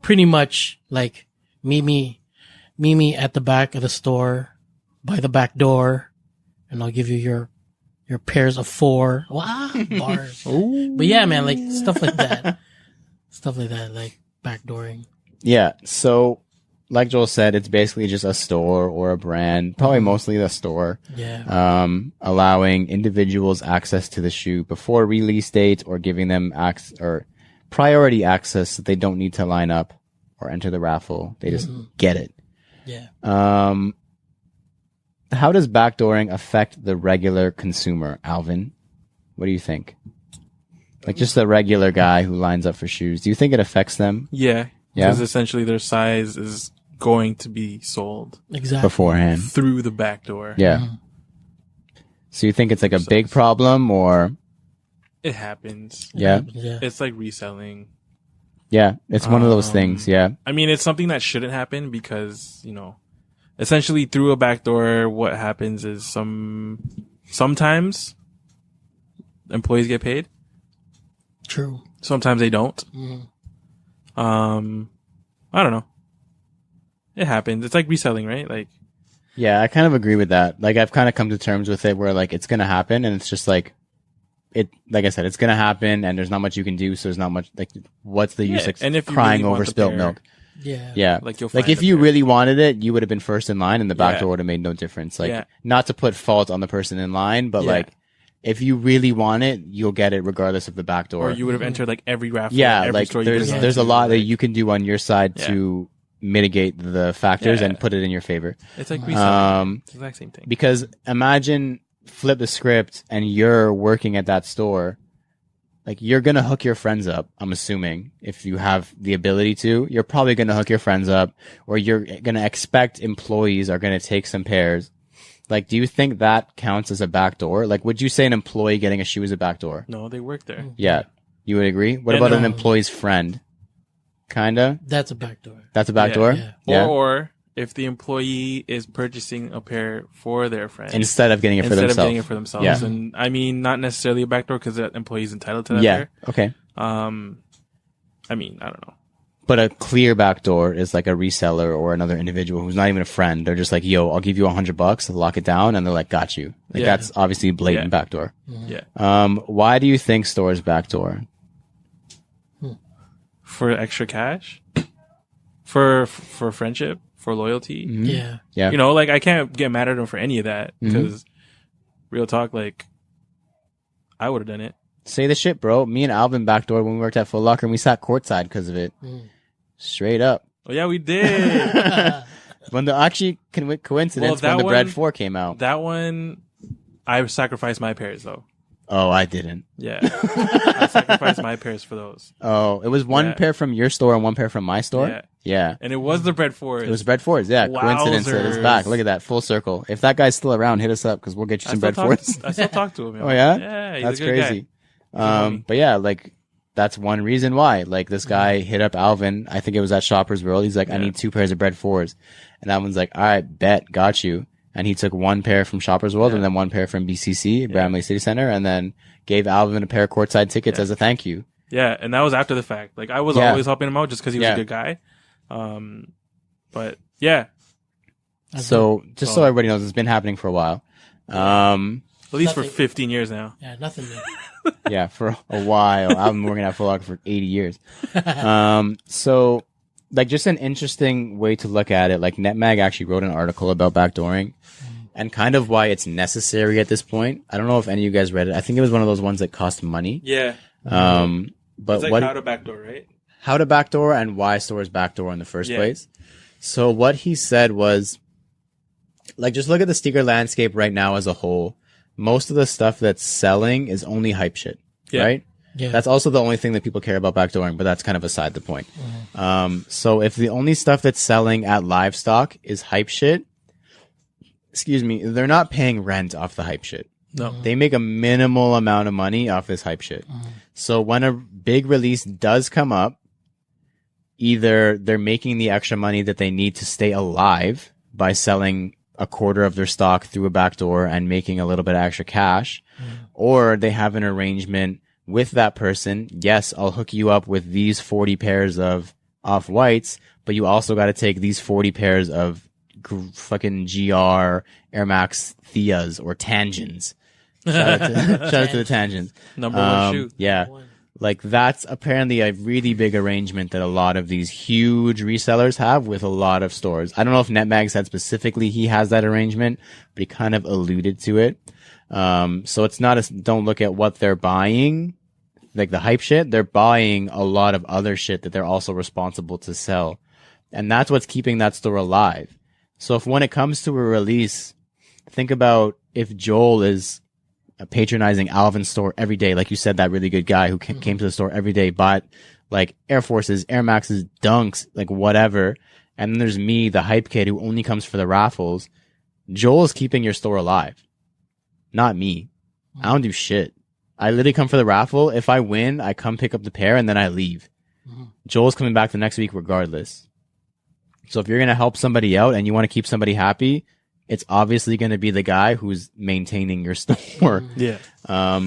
Pretty much like meet me at the back of the store by the back door, and I'll give you your pairs of 4. Wow, bars. But yeah, man, like stuff like that. Like backdooring. Yeah. So, like Joel said, it's basically just a store or a brand, probably mostly the store, Yeah. allowing individuals access to the shoe before release date or giving them priority access that they don't need to line up or enter the raffle. They just get it. Yeah. How does backdooring affect the regular consumer, Alvin? What do you think? Like just the regular guy who lines up for shoes. Do you think it affects them? Yeah. Yeah. Because essentially their size is going to be sold Exactly. Beforehand. through the back door. Yeah. So you think it's like a big problem or? It happens. Yeah. Yeah. It's like reselling. Yeah. It's one of those things. Yeah. I mean, it's something that shouldn't happen because, essentially through a backdoor, what happens is sometimes employees get paid. True. Sometimes they don't. I don't know. It happens. It's like reselling, right? Like, Yeah, I kind of agree with that. Like, I've kind of come to terms with it where, like, it's going to happen, and it's just like, like I said, it's going to happen, and there's not much you can do, so there's not much, like, what's the use of and if you crying really want over the spilt pair, milk? Yeah. Yeah. Like, you'll Like, find if a you pair. really wanted it, you would have been first in line, and the back Yeah. door would have made no difference. Like, Yeah. not to put fault on the person in line, but, Yeah. like, if you really want it, you'll get it regardless of the back door. Or you would have entered like every raffle. Yeah, every like store you there's could there's a have lot gone that to, you can do on your side Yeah. to mitigate the factors Yeah. and put it in your favor. It's like reselling. It's the exact same thing. Because imagine flip the script and you're working at that store, like you're gonna hook your friends up. I'm assuming if you have the ability to, you're probably gonna hook your friends up, or you're gonna expect employees are gonna take some pairs. Like, do you think that counts as a backdoor? Like, would you say an employee getting a shoe is a backdoor? No, they work there. Yeah, you would agree. What Yeah, about no. an employee's friend? Kinda. That's a backdoor. That's a backdoor. Yeah. Or if the employee is purchasing a pair for their friend Instead of getting it for instead of themselves. getting it for themselves. Yeah. And I mean, not necessarily a backdoor because the employee is entitled to that Yeah. pair. Okay. I mean, I don't know. But a clear backdoor is like a reseller or another individual who's not even a friend. They're just like, yo, I'll give you $100 to lock it down. And they're like, got you. Like, Yeah. that's obviously blatant Yeah. backdoor. Yeah. Why do you think stores backdoor? For extra cash? For friendship? For loyalty? Yeah. Yeah. You know, like I can't get mad at them for any of that because real talk, like I would have done it. Say the shit, bro. Me and Alvin backdoored when we worked at Foot Locker and we sat courtside because of it. Straight up. Oh yeah, we did. When the actually coincidence Well, when that the Bread one- 4 came out. That one, I sacrificed my pairs though. Oh, I didn't. Yeah, I sacrificed my pairs for those. Oh, it was one Yeah. pair from your store and one pair from my store? Yeah. Yeah. And it was the bread for It was Bread 4s, yeah. Coincidence that it's back. Wowzers. Look at that, full circle. If that guy's still around, hit us up because we'll get you some Bread 4s. I still talk to him. Oh, yeah? Yeah, he's That's a good crazy. Guy. homie. But yeah, like that's one reason why. Like this guy hit up Alvin. I think it was at Shoppers World. He's like, I need 2 pairs of Bread 4s. And Alvin's like, all right, bet, got you. And he took 1 pair from Shoppers World and then 1 pair from BCC, Bramley City Center, and then gave Alvin a pair of courtside tickets as a thank you. Yeah, and that was after the fact. Like I was Yeah. always helping him out just because he was Yeah. a good guy. But yeah, So just so everybody knows, it's been happening for a while. at least for Nothing. 15 years now. Yeah, nothing new. Yeah, for a while. I've been working at Foot Locker for 80 years. So like just an interesting way to look at it. Like NetMag actually wrote an article about backdooring and kind of why it's necessary at this point. I don't know if any of you guys read it. I think it was one of those ones that cost money. Yeah, But it's like what how to backdoor, right? how to backdoor and why stores backdoor in the first Yeah. place. So what he said was, like, just look at the sneaker landscape right now as a whole. Most of the stuff that's selling is only hype shit, Yeah. right? Yeah. That's also the only thing that people care about backdooring, but that's kind of beside the point. So if the only stuff that's selling at livestock is hype shit, excuse me, they're not paying rent off the hype shit. No. They make a minimal amount of money off this hype shit. So when a big release does come up, either they're making the extra money that they need to stay alive by selling a quarter of their stock through a backdoor and making a little bit of extra cash, or they have an arrangement with that person. Yes, I'll hook you up with these 40 pairs of off-whites, but you also got to take these 40 pairs of fucking GR Air Max Theas or Tangens. Shout out to the Tangens. Number one shoe. Yeah. Like that's apparently a really big arrangement that a lot of these huge resellers have with a lot of stores. I don't know if NetMag said specifically he has that arrangement, but he kind of alluded to it. So it's not don't look at what they're buying, like the hype shit. They're buying a lot of other shit that they're also responsible to sell. And that's what's keeping that store alive. So if when it comes to a release, think about if Joel is patronizing Alvin's store every day, like you said, that really good guy who came to the store every day, bought like Air Forces, Air Maxes, Dunks, like whatever. And then there's me, the hype kid who only comes for the raffles. Joel is keeping your store alive, not me. I don't do shit. I literally come for the raffle. If I win, I come pick up the pair and then I leave. Joel's coming back the next week regardless. So if you're going to help somebody out and you want to keep somebody happy, it's obviously going to be the guy who's maintaining your store. Yeah.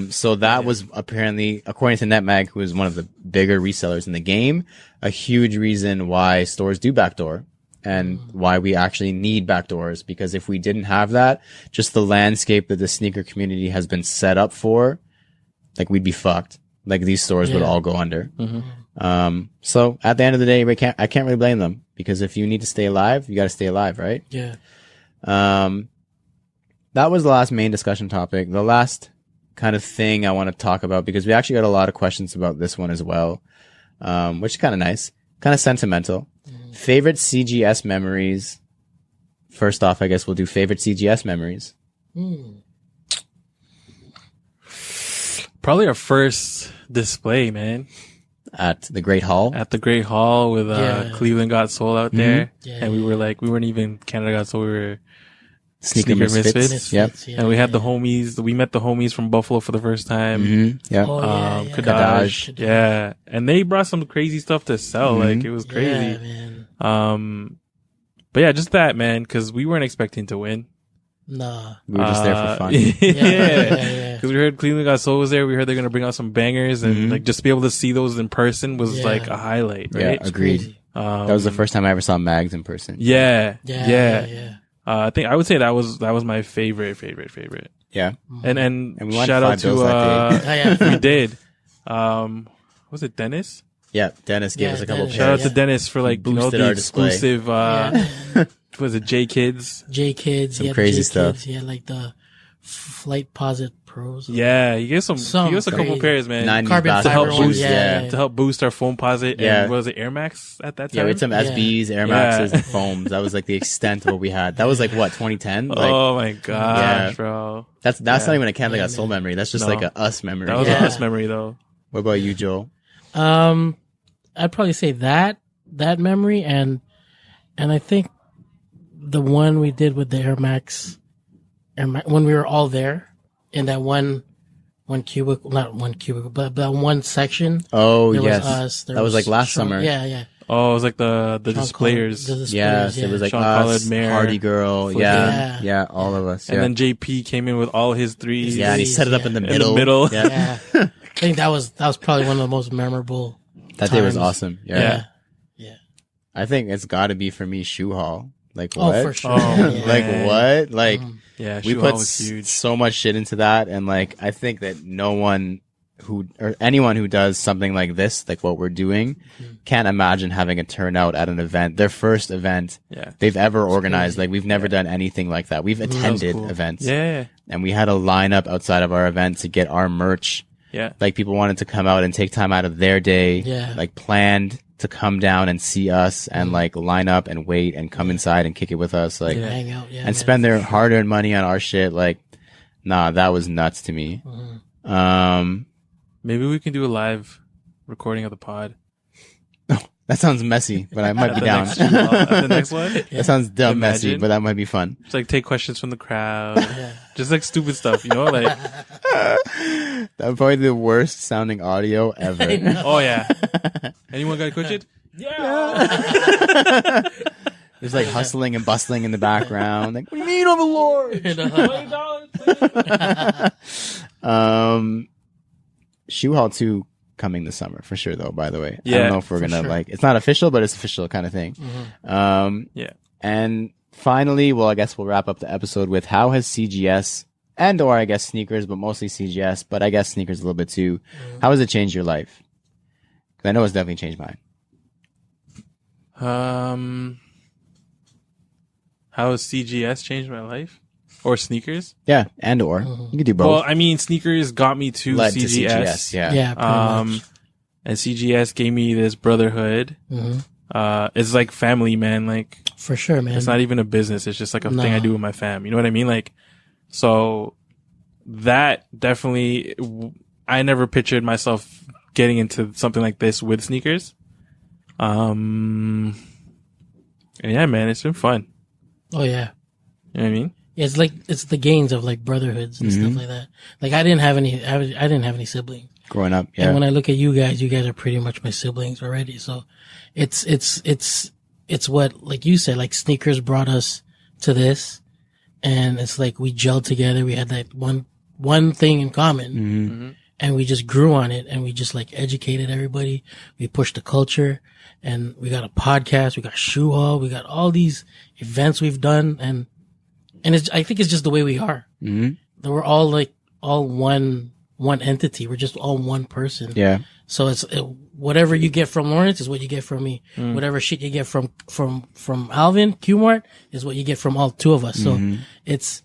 So that was apparently, according to NetMag, who is one of the bigger resellers in the game, a huge reason why stores do backdoor and why we actually need backdoors. Because if we didn't have that, just the landscape that the sneaker community has been set up for, like we'd be fucked. Like these stores would all go under. So at the end of the day, I can't really blame them, because if you need to stay alive, you got to stay alive, right? Yeah. That was the last main discussion topic. The last kind of thing I want to talk about, because we actually got a lot of questions about this one as well, which is kind of nice, kind of sentimental. Favorite CGS memories. First off, I guess we'll do favorite CGS memories. Probably our first display, man. At the Great Hall. At the Great Hall with Cleveland Got Soul out there. Yeah, And we weren't even Canada Got Soul, we were Sneaker Misfits. Yep. And we had the homies, we met the homies from Buffalo for the first time. Yeah. Kadaj. Yeah. And they brought some crazy stuff to sell. Like, it was crazy. Yeah, man. But yeah, just that, man, cause we weren't expecting to win. Nah. We were just there for fun. Yeah. Cause we heard Cleveland Got Soul was there. We heard they're going to bring out some bangers, and like just be able to see those in person was like a highlight, right? Yeah, agreed. Crazy. That was the first time I ever saw Mags in person. Yeah. Yeah. I think I would say that was my favorite. Yeah. And we won shout out 5 bills that to, we did. Was it Dennis? Yeah. Dennis gave us a couple Dennis. Shout out pairs. to Dennis for like, Boosted the our display. exclusive, was it J Kids? J Kids. Some crazy stuff. Yeah, like the Flight Posit Pros. Yeah, he gave us a couple crazy. pairs, man. 90s Carbon basketball fiber help ones. shoes, Yeah. To help boost our foam posit. Yeah. And was it Air Max at that time? Yeah, we had some Yeah. SBs, Air Maxes, and foams. That was like the extent of what we had. That was like what, 2010? Like, Oh my gosh, Yeah. bro. that's not even a Canada Yeah, Got Soul man. memory. That's just No. like a us memory. That was Yeah. a us memory though. What about you, Joel? I'd probably say that memory, and I think the one we did with the Air Max when we were all there in that one cubicle, not one cubicle, but one section. Oh, There yes. was us. There That was like last Sean- summer. Yeah. Oh, it was like the Sean displayers. Collins, the displayers, Yes, yeah. it was like Sean us, Collins, Mayor, Hardy Girl. Yeah, all of us. And Yeah, then JP came in with all his threes. yeah, and he set it up in the In the middle. middle. Yeah, Yeah. I think that was probably one of the most memorable. that day was times. awesome. Yeah. Yeah. I think it's got to be for me Shoe Hall. Like Oh, what? for sure. Oh, Yeah. Like man. what? Like Yeah, we Shoe put Hall was huge. so much shit into that, and like I think that no one or anyone who does something like this, like what we're doing, can't imagine having a turnout at an event, their first event Yeah. they've ever organized. Like we've never done anything like that. We've That was attended cool. events, Yeah. and we had a lineup outside of our event to get our merch. Yeah. Like people wanted to come out and take time out of their day, Yeah. like planned to come down and see us and like line up and wait and come inside and kick it with us, like Hang out, yeah, and man. spend their hard-earned money on our shit. Like, nah, that was nuts to me. Maybe we can do a live recording of the pod. That sounds messy, but I might At be the down. next- at the next one. That sounds dumb messy, Imagine. but that might be fun. Just like take questions from the crowd. Just like stupid stuff, you know? Like, That would probably be the worst sounding audio ever. oh yeah. Anyone got a question? Yeah. There's like hustling and bustling in the background. Like, what do you mean, overlord? Shoe Hall 2 coming this summer for sure, though, by the way. I Yeah, don't know if we're going to like, it's not official, but it's official kind of thing. Yeah. And finally, well, I guess we'll wrap up the episode with how has CGS or I guess sneakers, but mostly CGS, but I guess sneakers a little bit too. How has it changed your life? 'Cause I know it's definitely changed mine. How has CGS changed my life? Or sneakers? Yeah, or you can do both. Well, I mean, sneakers got me to Led CGS. to CGS, yeah. Yeah, pretty much. And CGS gave me this brotherhood. It's like family, man. Like, For sure, man. it's not even a business. It's just like a thing I No. do with my fam. You know what I mean? Like, so that definitely, I never pictured myself getting into something like this with sneakers. And yeah, man, it's been fun. Oh yeah. You know what I mean? It's like it's the gains of like brotherhoods and stuff like that. Like I didn't have any siblings. Growing up, yeah. And when I look at you guys are pretty much my siblings already. So it's it's what, like you said, like sneakers brought us to this, and it's like we gelled together. We had that one thing in common, Mm-hmm. and we just grew on it, and we just like educated everybody. We pushed the culture, and we got a podcast, we got Shoe Hall, we got all these events we've done, and I think it's just the way we are. Mm-hmm. That we're all like all one entity. We're just all one person. Yeah. So it's whatever you get from Lawrence is what you get from me. Whatever shit you get from Alvin Q-Mart is what you get from all two of us. So it's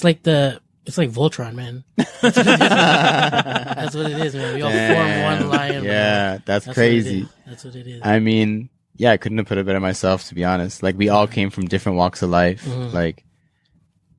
like Voltron, man. That's what it is. That's what it is, man. We all form one lion. Yeah, man. that's crazy. That's what it is. I mean, yeah, I couldn't have put it better myself, to be honest. Like, we all came from different walks of life. Like,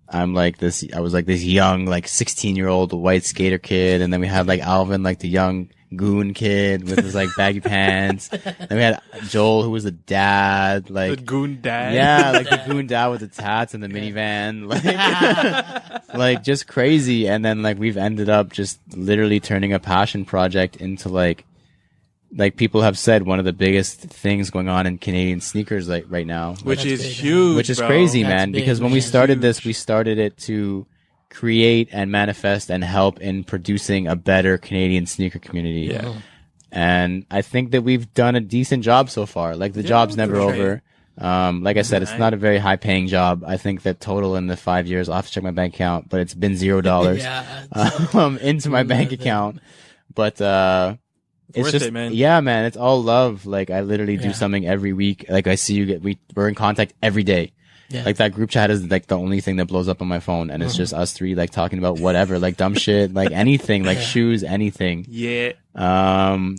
I was like this young, like 16-year-old white skater kid. And then we had like Alvin, like the young goon kid with his like baggy pants. Then we had Joel, who was a dad, like the goon dad. Yeah, like the goon dad with the tats and the minivan, like, like just crazy. And then like we've ended up just literally turning a passion project into like people have said, one of the biggest things going on in Canadian sneakers like right now, which is big, huge, which is bro. crazy, That's man. big, Because when man. we started Huge. this, we started it to create and manifest and help in producing a better Canadian sneaker community. Yeah. And I think that we've done a decent job so far. Like the job's never for over. Like I said, it's Right. not a very high paying job. I think that total in the 5 years, I'll have to check my bank account, but it's been $0 Yeah. into my bank account. But, it's worth just, it, man. yeah, man, it's all love. Like I literally do Yeah. something every week. Like I see you we're in contact every day. Yeah. Like that group chat is like the only thing that blows up on my phone, and it's just us three like talking about whatever, like dumb shit, like anything, like shoes, anything. Yeah.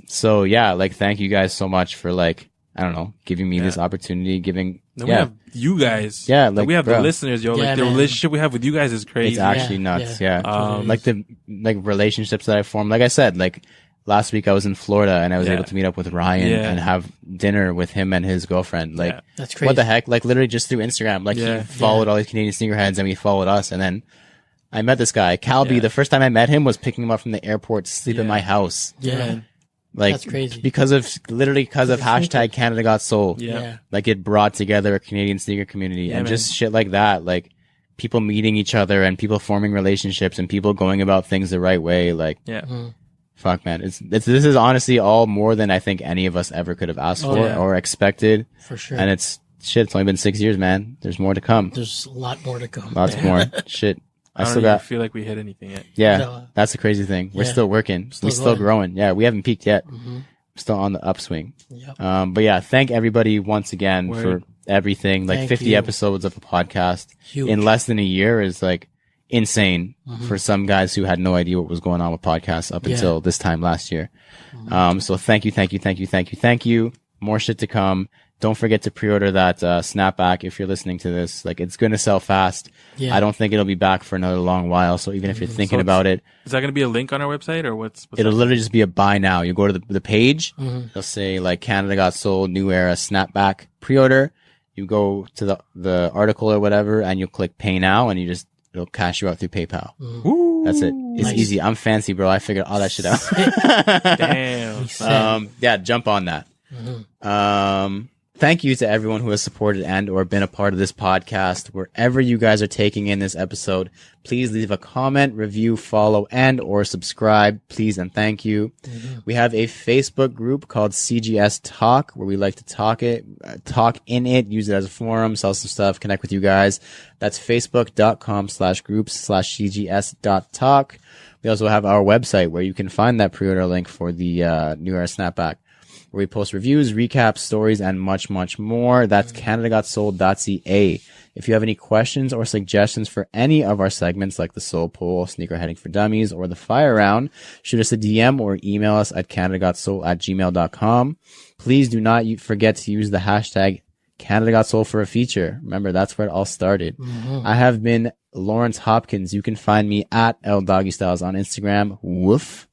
So yeah, like thank you guys so much for like, I don't know, giving me this opportunity, Then we have you guys. Yeah, Like like, we have bro. the listeners, yo. Yeah, Like the man. relationship we have with you guys is crazy. it's actually Yeah, nuts. yeah. Yeah. Like the relationships that I formed. Like I said, like last week I was in Florida and I was Yeah. able to meet up with Ryan Yeah. and have dinner with him and his girlfriend. Like, Yeah. That's crazy. what the heck? Like literally just through Instagram. Like Yeah. he followed all these Canadian sneakerheads and we followed us. And then I met this guy, Calby. Yeah. The first time I met him was picking him up from the airport to sleep in Yeah. my house. Yeah. Man. Like, That's crazy. because of hashtag Canada Got Soul. Yeah. Yeah. Like it brought together a Canadian sneaker community Yeah, and man. just shit like that. Like people meeting each other and people forming relationships and people going about things the right way. Like, Yeah. fuck, man. This is honestly all more than I think any of us ever could have asked Oh, for yeah. or expected. For sure. And it's only been 6 years, man. There's more to come. There's a lot more to come. Lots more. Shit. I I don't still even got, feel like we hit anything yet. yeah, No. that's the crazy thing. We're Yeah. still working. Still We're still going. growing. Yeah, we haven't peaked yet. Mhm. Still on the upswing. Yep. But yeah, thank everybody once again Word. for everything. Like Thank 50 you. episodes of a podcast Huge. in less than a year is like insane Mm-hmm. for some guys who had no idea what was going on with podcasts up Yeah. until this time last year. So thank you. More shit to come. Don't forget to pre-order that snapback if you're listening to this. Like it's going to sell fast. Yeah. I don't think it'll be back for another long while. So even if you're thinking So about it, Is that going to be a link on our website or what's it'll literally just be a buy now. You go to the page, Mm-hmm. it'll say like Canada Got Sold, New Era, Snapback, pre-order. You go to the article or whatever and you'll click pay now and it'll cash you out through PayPal. Ooh, That's it. It's Nice. easy. I'm fancy, bro. I figured all that shit out. Damn. Yeah, jump on that. Thank you to everyone who has supported and or been a part of this podcast. Wherever you guys are taking in this episode, please leave a comment, review, follow, and or subscribe. Please and thank you. We have a Facebook group called CGS Talk where we like to talk in it, use it as a forum, sell some stuff, connect with you guys. That's facebook.com/groups/cgs.talk. We also have our website where you can find that pre-order link for the New Era Snapback, where we post reviews, recaps, stories, and much, much more. That's CanadaGotSold.ca. If you have any questions or suggestions for any of our segments, like the Soul Poll, Sneaker Heading for Dummies, or the Fire Round, shoot us a DM or email us at CanadaGotSold@gmail.com. Please do not forget to use the hashtag CanadaGotSold for a feature. Remember, that's where it all started. I have been Lawrence Hopkins. You can find me at LDoggyStyles on Instagram. Woof.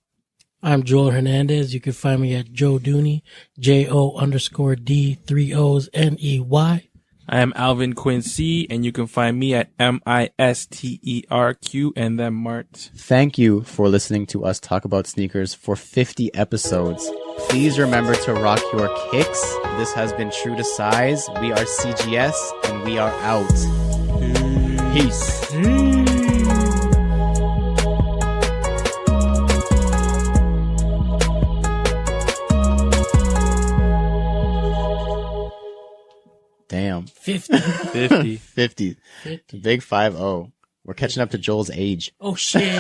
I'm Joel Hernandez. You can find me at Joe Dooney, JO_D3OsNEY. I am Alvin Quincy, and you can find me at MISTERQ and then Mart. Thank you for listening to us talk about sneakers for 50 episodes. Please remember to rock your kicks. This has been True to Size. We are CGS, and we are out. Peace. Damn. 50. 50. 50. Big 5-0. We're catching up to Joel's age. Oh, shit.